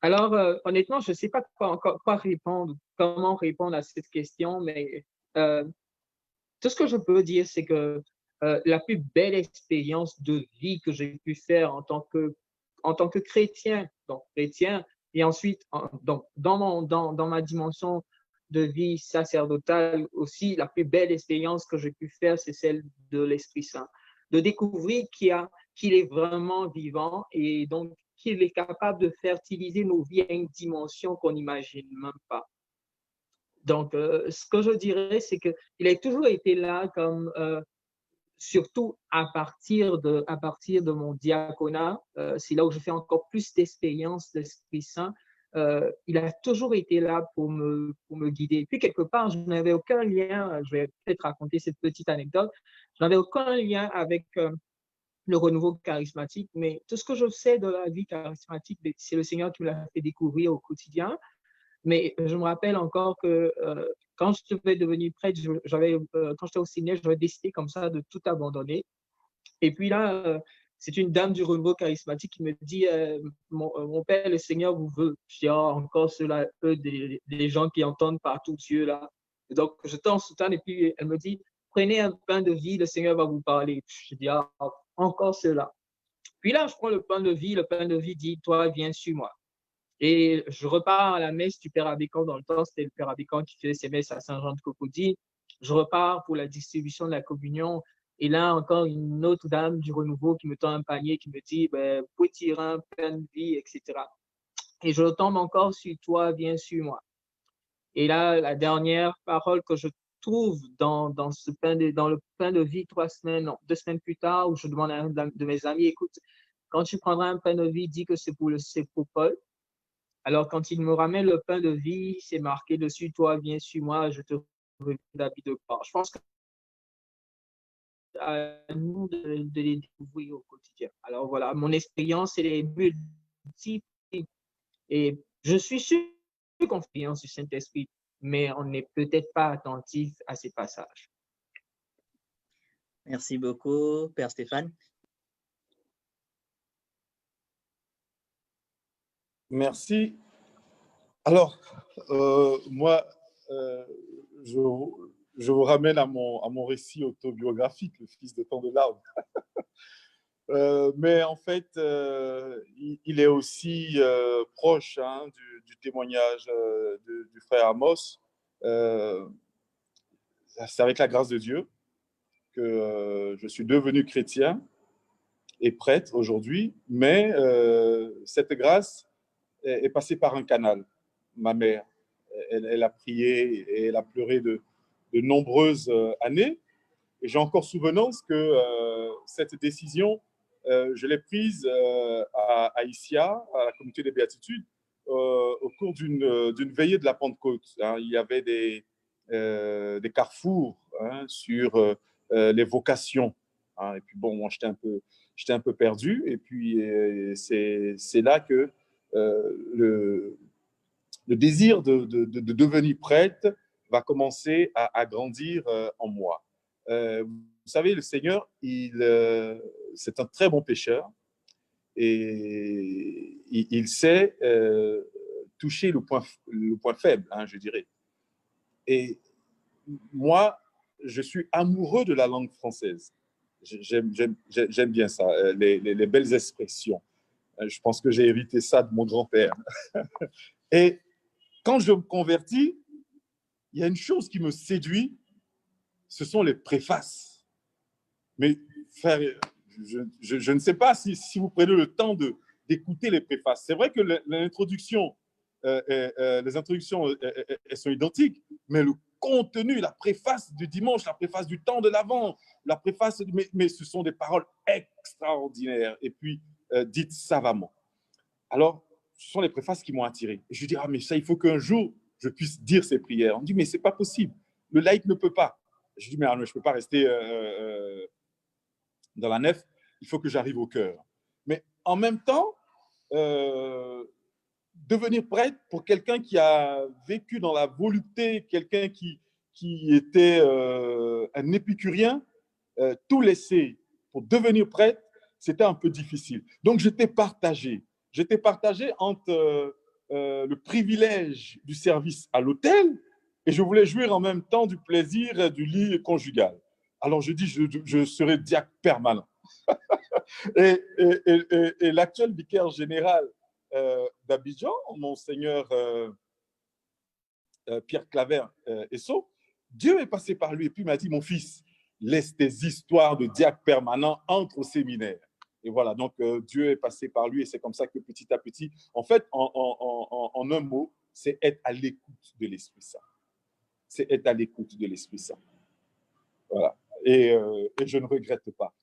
[SPEAKER 2] Alors, honnêtement, je ne sais pas quoi répondre, comment répondre à cette question, mais tout ce que je peux dire, c'est que la plus belle expérience de vie que j'ai pu faire en tant que chrétien, donc chrétien, et ensuite donc, dans ma dimension de vie sacerdotale aussi, la plus belle expérience que j'ai pu faire, c'est celle de l'Esprit Saint. De découvrir qu'il est vraiment vivant et donc qu'il est capable de fertiliser nos vies à une dimension qu'on n'imagine même pas. Donc, ce que je dirais, c'est qu'il a toujours été là comme surtout à partir de mon diaconat, c'est là où je fais encore plus d'expérience de l'Esprit Saint. Il a toujours été là pour me guider. Puis quelque part, je n'avais aucun lien, je vais peut-être raconter cette petite anecdote, je n'avais aucun lien avec le renouveau charismatique, mais tout ce que je sais de la vie charismatique, c'est le Seigneur qui me l'a fait découvrir au quotidien. Mais je me rappelle encore que quand je devais devenir prêtre, quand j'étais au Sénégal, j'avais décidé comme ça de tout abandonner. Et puis là, c'est une dame du renouveau charismatique qui me dit mon père, le Seigneur vous veut. Je dis encore ceux-là, eux, des gens qui entendent partout Dieu là. Et donc, je t'en soutane et puis elle me dit prenez un pain de vie, le Seigneur va vous parler. Je dis encore ceux-là. Puis là, je prends le pain de vie dit toi, viens sur moi. Et je repars à la messe du Père Abécan. Dans le temps, c'était le Père Abécan qui faisait ses messes à Saint-Jean-de-Cocody. Je repars pour la distribution de la communion. Et là, encore une autre dame du renouveau qui me tend un panier, qui me dit vous pouvez tirer un pain de vie, etc. Et je tombe encore sur toi, viens sur moi. Et là, la dernière parole que je trouve dans le pain de vie 2 semaines plus tard, où je demande à un de mes amis, écoute, quand tu prendras un pain de vie, dis que c'est pour Paul. Alors, quand il me ramène le pain de vie, c'est marqué dessus, toi, viens sur moi, je te révèle d'habit de croix. Je pense qu'à nous de les découvrir au quotidien. Alors voilà, mon expérience, elle est multiple et je suis sûr confiance du Saint-Esprit, mais on n'est peut-être pas attentif à ces passages.
[SPEAKER 1] Merci beaucoup, Père Stéphane.
[SPEAKER 4] Merci. Alors, moi, je vous ramène à mon récit autobiographique, Le Fils de tant de larmes. Mais en fait, il est aussi proche du témoignage du frère Amos. C'est avec la grâce de Dieu que je suis devenu chrétien et prêtre aujourd'hui, mais cette grâce est passée par un canal. Ma mère, elle a prié et elle a pleuré de nombreuses années. Et j'ai encore souvenance que cette décision, je l'ai prise à ICIA, à la communauté des béatitudes, au cours d'une veillée de la Pentecôte. Il y avait des carrefours sur les vocations. Et puis bon, moi, j'étais un peu perdu. Et puis, c'est là que le désir de devenir prêtre va commencer à grandir en moi. Vous savez, le Seigneur, c'est un très bon pécheur et il sait toucher le point faible, je dirais. Et moi, je suis amoureux de la langue française. J'aime bien ça, les belles expressions. Je pense que j'ai hérité ça de mon grand-père. Et quand je me convertis, il y a une chose qui me séduit, ce sont les préfaces. Mais frère, je ne sais pas si vous prenez le temps d'écouter les préfaces. C'est vrai que l'introduction, les introductions, elles sont identiques, mais le contenu, la préface du dimanche, la préface du temps de l'Avent, la préface, mais ce sont des paroles extraordinaires et puis dites savamment. Alors, ce sont les préfaces qui m'ont attiré. Et je dis, mais ça, il faut qu'un jour, je puisse dire ces prières. On me dit, mais ce n'est pas possible. Le laïc ne peut pas. Je dis, mais je ne peux pas rester dans la nef. Il faut que j'arrive au cœur. Mais en même temps, devenir prêtre pour quelqu'un qui a vécu dans la volupté, quelqu'un qui était un épicurien, tout laisser pour devenir prêtre, c'était un peu difficile. Donc, j'étais partagé. J'étais partagé entre le privilège du service à l'autel et je voulais jouir en même temps du plaisir du lit conjugal. Alors, je dis, je serai diacre permanent. et l'actuel vicaire général d'Abidjan, Monseigneur Pierre Claver Esso, Dieu est passé par lui et puis il m'a dit, mon fils, laisse tes histoires de diacre permanent, entre au séminaire. Et voilà, donc Dieu est passé par lui et c'est comme ça que petit à petit, en fait, en un mot, c'est être à l'écoute de l'Esprit Saint. C'est être à l'écoute de l'Esprit Saint. Voilà. Et je ne regrette pas.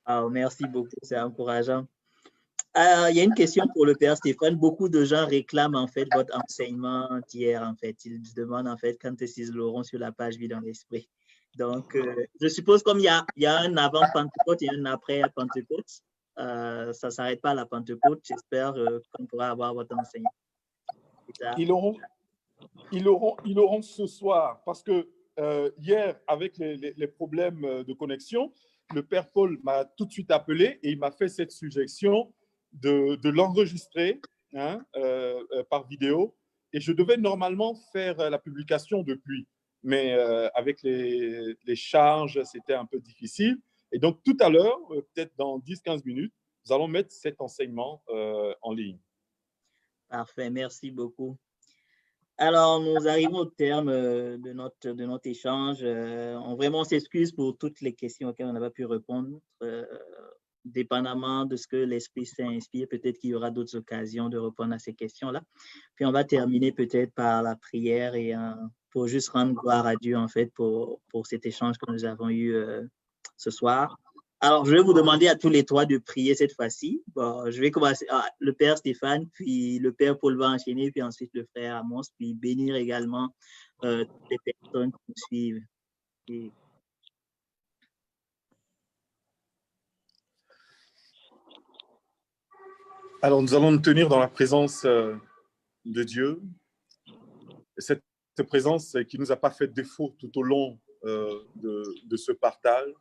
[SPEAKER 1] Oh, merci beaucoup, c'est encourageant. Il y a une question pour le Père Stéphane. Beaucoup de gens réclament en fait votre enseignement d'hier. En fait, ils se demandent en fait quand est-ce qu'ils l'auront sur la page Vie dans l'Esprit. Donc, je suppose comme il y a un avant Pentecôte et un après Pentecôte, ça ne s'arrête pas à la Pentecôte. J'espère qu'on pourra avoir votre enseignement.
[SPEAKER 4] Ils l'auront ce soir parce que hier, avec les problèmes de connexion, le Père Paul m'a tout de suite appelé et il m'a fait cette suggestion de l'enregistrer par vidéo. Et je devais normalement faire la publication depuis. Mais avec les charges, c'était un peu difficile. Et donc, tout à l'heure, peut-être dans 10-15 minutes, nous allons mettre cet enseignement en ligne.
[SPEAKER 1] Parfait, merci beaucoup. Alors, nous arrivons au terme de notre échange. On s'excuse pour toutes les questions auxquelles on n'a pas pu répondre. Dépendamment de ce que l'Esprit Saint inspire, peut-être qu'il y aura d'autres occasions de répondre à ces questions-là. Puis, on va terminer peut-être par la prière et pour juste rendre gloire à Dieu, en fait, pour cet échange que nous avons eu ce soir. Alors, je vais vous demander à tous les trois de prier cette fois-ci. Bon, je vais commencer. Le Père Stéphane, puis le Père Paul va enchaîner, puis ensuite le Frère Amos, puis bénir également toutes les personnes qui nous suivent. Et...
[SPEAKER 4] Alors, nous allons nous tenir dans la présence de Dieu. Cette présence qui ne nous a pas fait défaut tout au long de ce partage.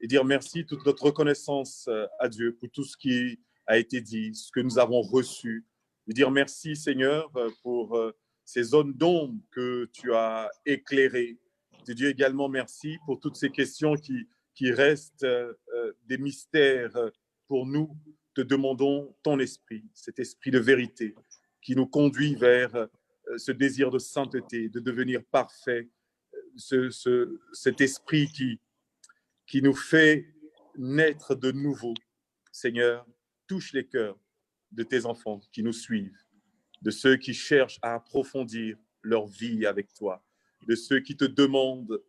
[SPEAKER 4] Et dire merci, toute notre reconnaissance à Dieu pour tout ce qui a été dit, ce que nous avons reçu. Et dire merci, Seigneur, pour ces zones d'ombre que tu as éclairées. Te dire également merci pour toutes ces questions qui restent des mystères pour nous. Te demandons ton esprit, cet esprit de vérité qui nous conduit vers ce désir de sainteté, de devenir parfait, cet esprit qui nous fait naître de nouveau. Seigneur, touche les cœurs de tes enfants qui nous suivent, de ceux qui cherchent à approfondir leur vie avec toi, de ceux qui te demandent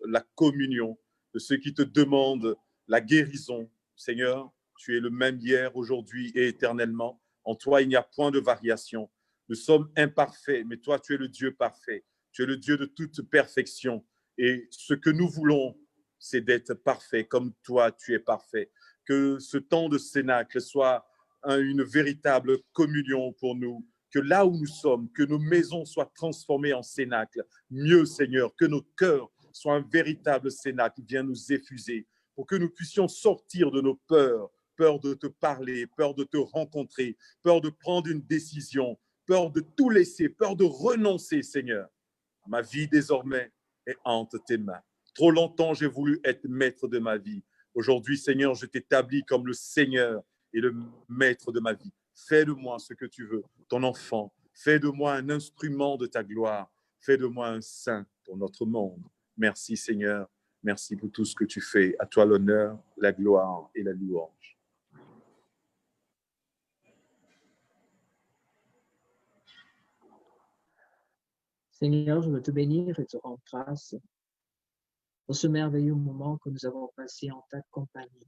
[SPEAKER 4] la communion, de ceux qui te demandent la guérison. Seigneur, tu es le même hier, aujourd'hui et éternellement. En toi, il n'y a point de variation. Nous sommes imparfaits, mais toi, tu es le Dieu parfait. Tu es le Dieu de toute perfection. Et ce que nous voulons, c'est d'être parfait comme toi, tu es parfait. Que ce temps de cénacle soit une véritable communion pour nous. Que là où nous sommes, que nos maisons soient transformées en cénacle. Mieux, Seigneur, que nos cœurs soient un véritable cénacle. Viens nous effuser pour que nous puissions sortir de nos peurs, peur de te parler, peur de te rencontrer, peur de prendre une décision, peur de tout laisser, peur de renoncer, Seigneur. Ma vie désormais est entre tes mains. Trop longtemps, j'ai voulu être maître de ma vie. Aujourd'hui, Seigneur, je t'établis comme le Seigneur et le maître de ma vie. Fais de moi ce que tu veux, ton enfant. Fais de moi un instrument de ta gloire. Fais de moi un saint pour notre monde. Merci, Seigneur. Merci pour tout ce que tu fais. À toi l'honneur, la gloire et la louange.
[SPEAKER 2] Seigneur, je veux te bénir et te rendre grâce pour ce merveilleux moment que nous avons passé en ta compagnie.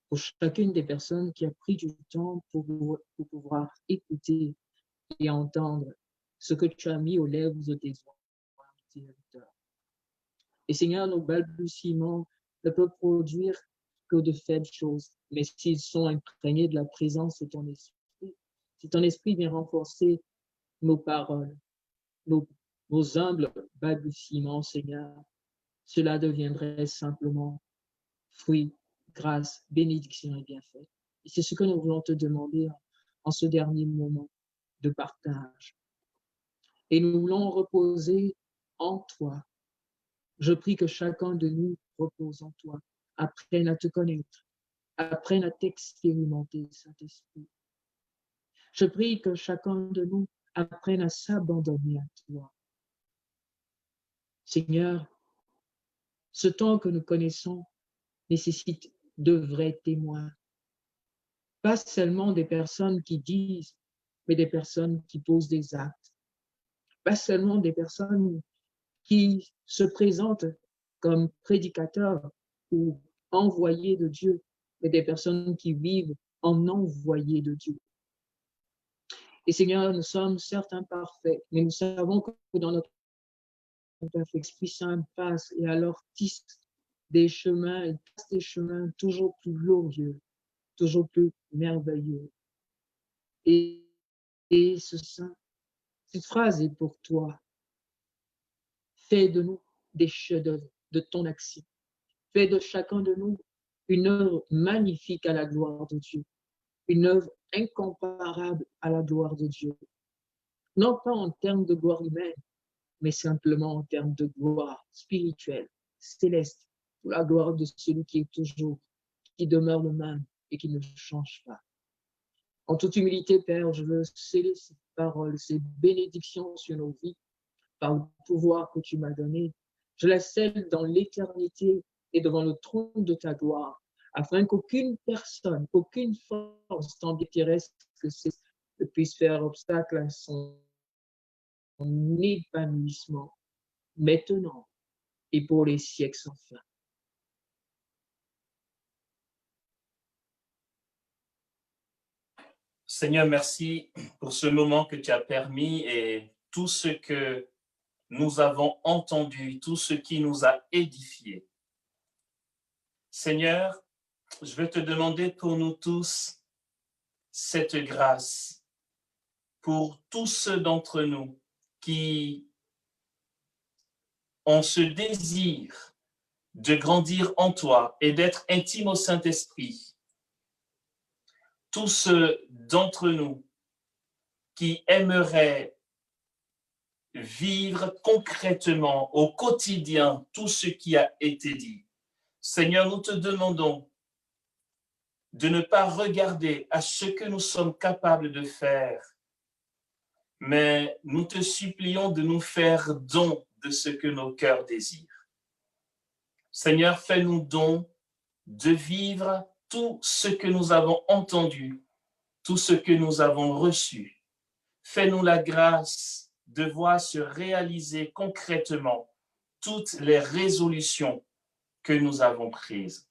[SPEAKER 2] Pour chacune des personnes qui a pris du temps pour pouvoir écouter et entendre ce que tu as mis aux lèvres de tes auditeurs. Et Seigneur, nos balbutiements ne peuvent produire que de faibles choses, mais s'ils sont imprégnés de la présence de ton esprit, si ton esprit vient renforcer nos paroles, nos humbles balbutiements, Seigneur, cela deviendrait simplement fruit, grâce, bénédiction et bienfait. Et c'est ce que nous voulons te demander en ce dernier moment de partage. Et nous voulons reposer en toi. Je prie que chacun de nous repose en toi, apprenne à te connaître, apprenne à t'expérimenter, Saint-Esprit. Je prie que chacun de nous apprennent à s'abandonner à toi. Seigneur, ce temps que nous connaissons nécessite de vrais témoins. Pas seulement des personnes qui disent, mais des personnes qui posent des actes. Pas seulement des personnes qui se présentent comme prédicateurs ou envoyés de Dieu, mais des personnes qui vivent en envoyés de Dieu. Et Seigneur, nous sommes certes imparfaits, mais nous savons que dans notre Esprit Saint passe et alors tisse des chemins toujours plus glorieux, toujours plus merveilleux. Et ce Saint, cette phrase est pour toi. Fais de nous des chefs-d'œuvre de ton action. Fais de chacun de nous une œuvre magnifique à la gloire de Dieu, une œuvre incomparable à la gloire de Dieu. Non pas en termes de gloire humaine, mais simplement en termes de gloire spirituelle, céleste, pour la gloire de celui qui est toujours, qui demeure le même et qui ne change pas. En toute humilité, Père, je veux sceller ces paroles, ces bénédictions sur nos vies, par le pouvoir que tu m'as donné. Je la scelle dans l'éternité et devant le trône de ta gloire, afin qu'aucune personne, aucune force tant bien terrestre que c'est ne puisse faire obstacle à son épanouissement, maintenant et pour les siècles sans fin.
[SPEAKER 3] Seigneur, merci pour ce moment que tu as permis et tout ce que nous avons entendu, tout ce qui nous a édifiés. Seigneur, je veux te demander pour nous tous cette grâce, pour tous ceux d'entre nous qui ont ce désir de grandir en toi et d'être intime au Saint-Esprit. Tous ceux d'entre nous qui aimeraient vivre concrètement au quotidien tout ce qui a été dit. Seigneur, nous te demandons de ne pas regarder à ce que nous sommes capables de faire, mais nous te supplions de nous faire don de ce que nos cœurs désirent. Seigneur, fais-nous don de vivre tout ce que nous avons entendu, tout ce que nous avons reçu. Fais-nous la grâce de voir se réaliser concrètement toutes les résolutions que nous avons prises.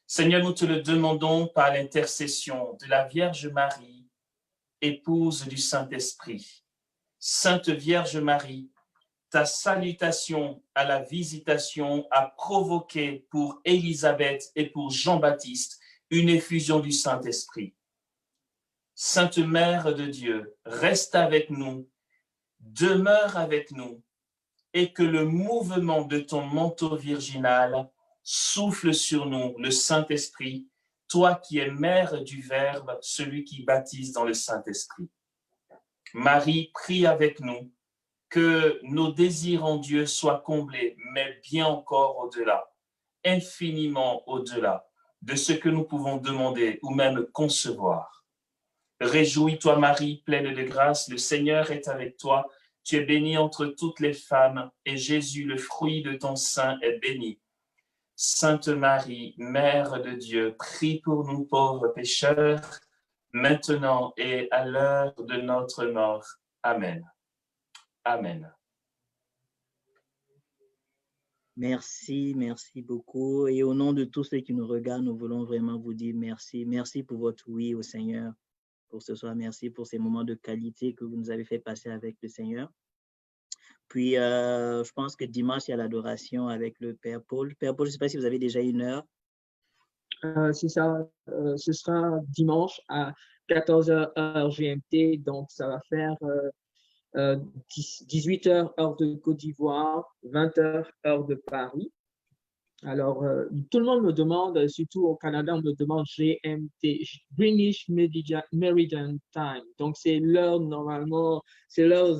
[SPEAKER 3] Seigneur, nous te le demandons par l'intercession de la Vierge Marie, épouse du Saint-Esprit. Sainte Vierge Marie, ta salutation à la visitation a provoqué pour Élisabeth et pour Jean-Baptiste une effusion du Saint-Esprit. Sainte Mère de Dieu, reste avec nous, demeure avec nous, et que le mouvement de ton manteau virginal souffle sur nous le Saint-Esprit, toi qui es mère du Verbe, celui qui baptise dans le Saint-Esprit. Marie, prie avec nous, que nos désirs en Dieu soient comblés, mais bien encore au-delà, infiniment au-delà de ce que nous pouvons demander ou même concevoir. Réjouis-toi Marie, pleine de grâce, le Seigneur est avec toi. Tu es bénie entre toutes les femmes, et Jésus, le fruit de ton sein, est béni. Sainte Marie, Mère de Dieu, prie pour nous pauvres pécheurs, maintenant et à l'heure de notre mort. Amen. Amen.
[SPEAKER 1] Merci, merci beaucoup. Et au nom de tous ceux qui nous regardent, nous voulons vraiment vous dire merci. Merci pour votre oui au Seigneur pour ce soir. Merci pour ces moments de qualité que vous nous avez fait passer avec le Seigneur. Puis, je pense que dimanche, il y a l'adoration avec le Père Paul. Père Paul, je ne sais pas si vous avez déjà une heure.
[SPEAKER 2] C'est ça, ce sera dimanche à 14h heure GMT, donc ça va faire 18h heure de Côte d'Ivoire, 20h heure de Paris. Alors, tout le monde me demande, surtout au Canada, on me demande GMT, Greenwich Meridian Time. Donc, c'est l'heure normalement, c'est l'heure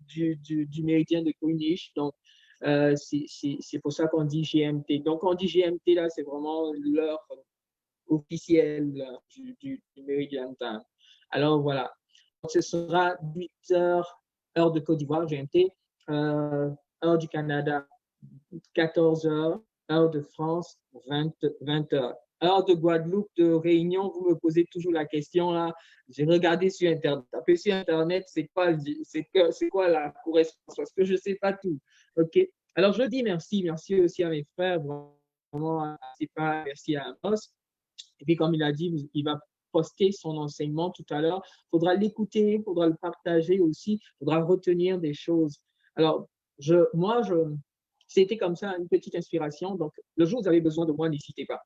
[SPEAKER 2] du méridien de Greenwich. Donc, c'est pour ça qu'on dit GMT. Donc, on dit GMT, là, c'est vraiment l'heure officielle du Meridian Time. Alors, voilà. ce sera 8 heures, heure de Côte d'Ivoire, GMT, heure du Canada, 14 heures, heure de France, 20 heures. Heure de Guadeloupe, de Réunion, vous me posez toujours la question là. J'ai regardé sur Internet. Tapez sur Internet, c'est quoi la correspondance? Parce que je ne sais pas tout. OK. Alors, je dis merci. Merci aussi à mes frères. Vraiment, merci à Amos. Et puis, comme il a dit, il va poster son enseignement tout à l'heure. Il faudra l'écouter, il faudra le partager aussi. Il faudra retenir des choses. Alors, c'était comme ça, une petite inspiration. Donc, le jour où vous avez besoin de moi, n'hésitez pas.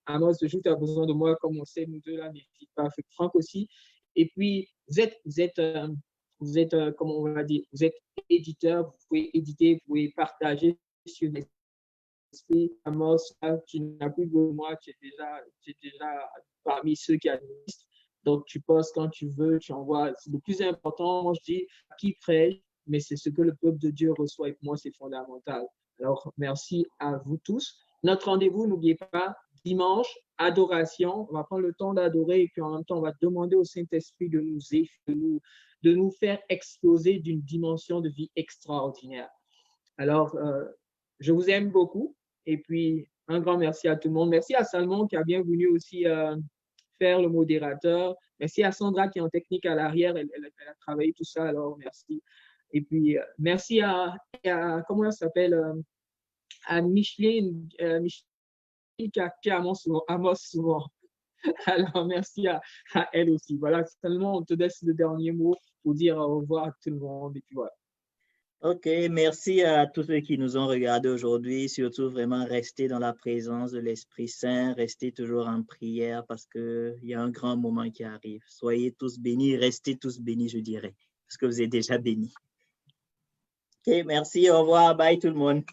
[SPEAKER 2] Amos, le jour où tu as besoin de moi, comme on sait, nous deux là, n'hésite pas. Franck aussi. Et puis, vous êtes comment on va dire, vous êtes éditeur, vous pouvez éditer, vous pouvez partager sur l'esprit. Amos, tu n'as plus besoin de moi, tu es déjà parmi ceux qui administrent. Donc, tu postes quand tu veux, tu envoies. C'est le plus important. Moi, je dis, qui prêche, mais c'est ce que le peuple de Dieu reçoit. Et pour moi, c'est fondamental. Alors, merci à vous tous. Notre rendez-vous, n'oubliez pas, dimanche, adoration. On va prendre le temps d'adorer et puis en même temps, on va demander au Saint-Esprit de nous faire exploser d'une dimension de vie extraordinaire. Alors, je vous aime beaucoup. Et puis, un grand merci à tout le monde. Merci à Salmon qui a bien venu aussi faire le modérateur. Merci à Sandra qui est en technique à l'arrière. Elle a travaillé tout ça, alors merci. Et puis, merci à comment elle s'appelle, à Micheline qui a Amos souvent. Alors, merci à elle aussi. Voilà, seulement on te laisse le dernier mot pour dire au revoir à tout le monde. Et puis voilà.
[SPEAKER 1] OK, merci à tous ceux qui nous ont regardés aujourd'hui. Surtout, vraiment, restez dans la présence de l'Esprit Saint. Restez toujours en prière parce qu'il y a un grand moment qui arrive. Soyez tous bénis, restez tous bénis, je dirais, parce que vous êtes déjà bénis. OK, merci, au revoir, bye tout le monde.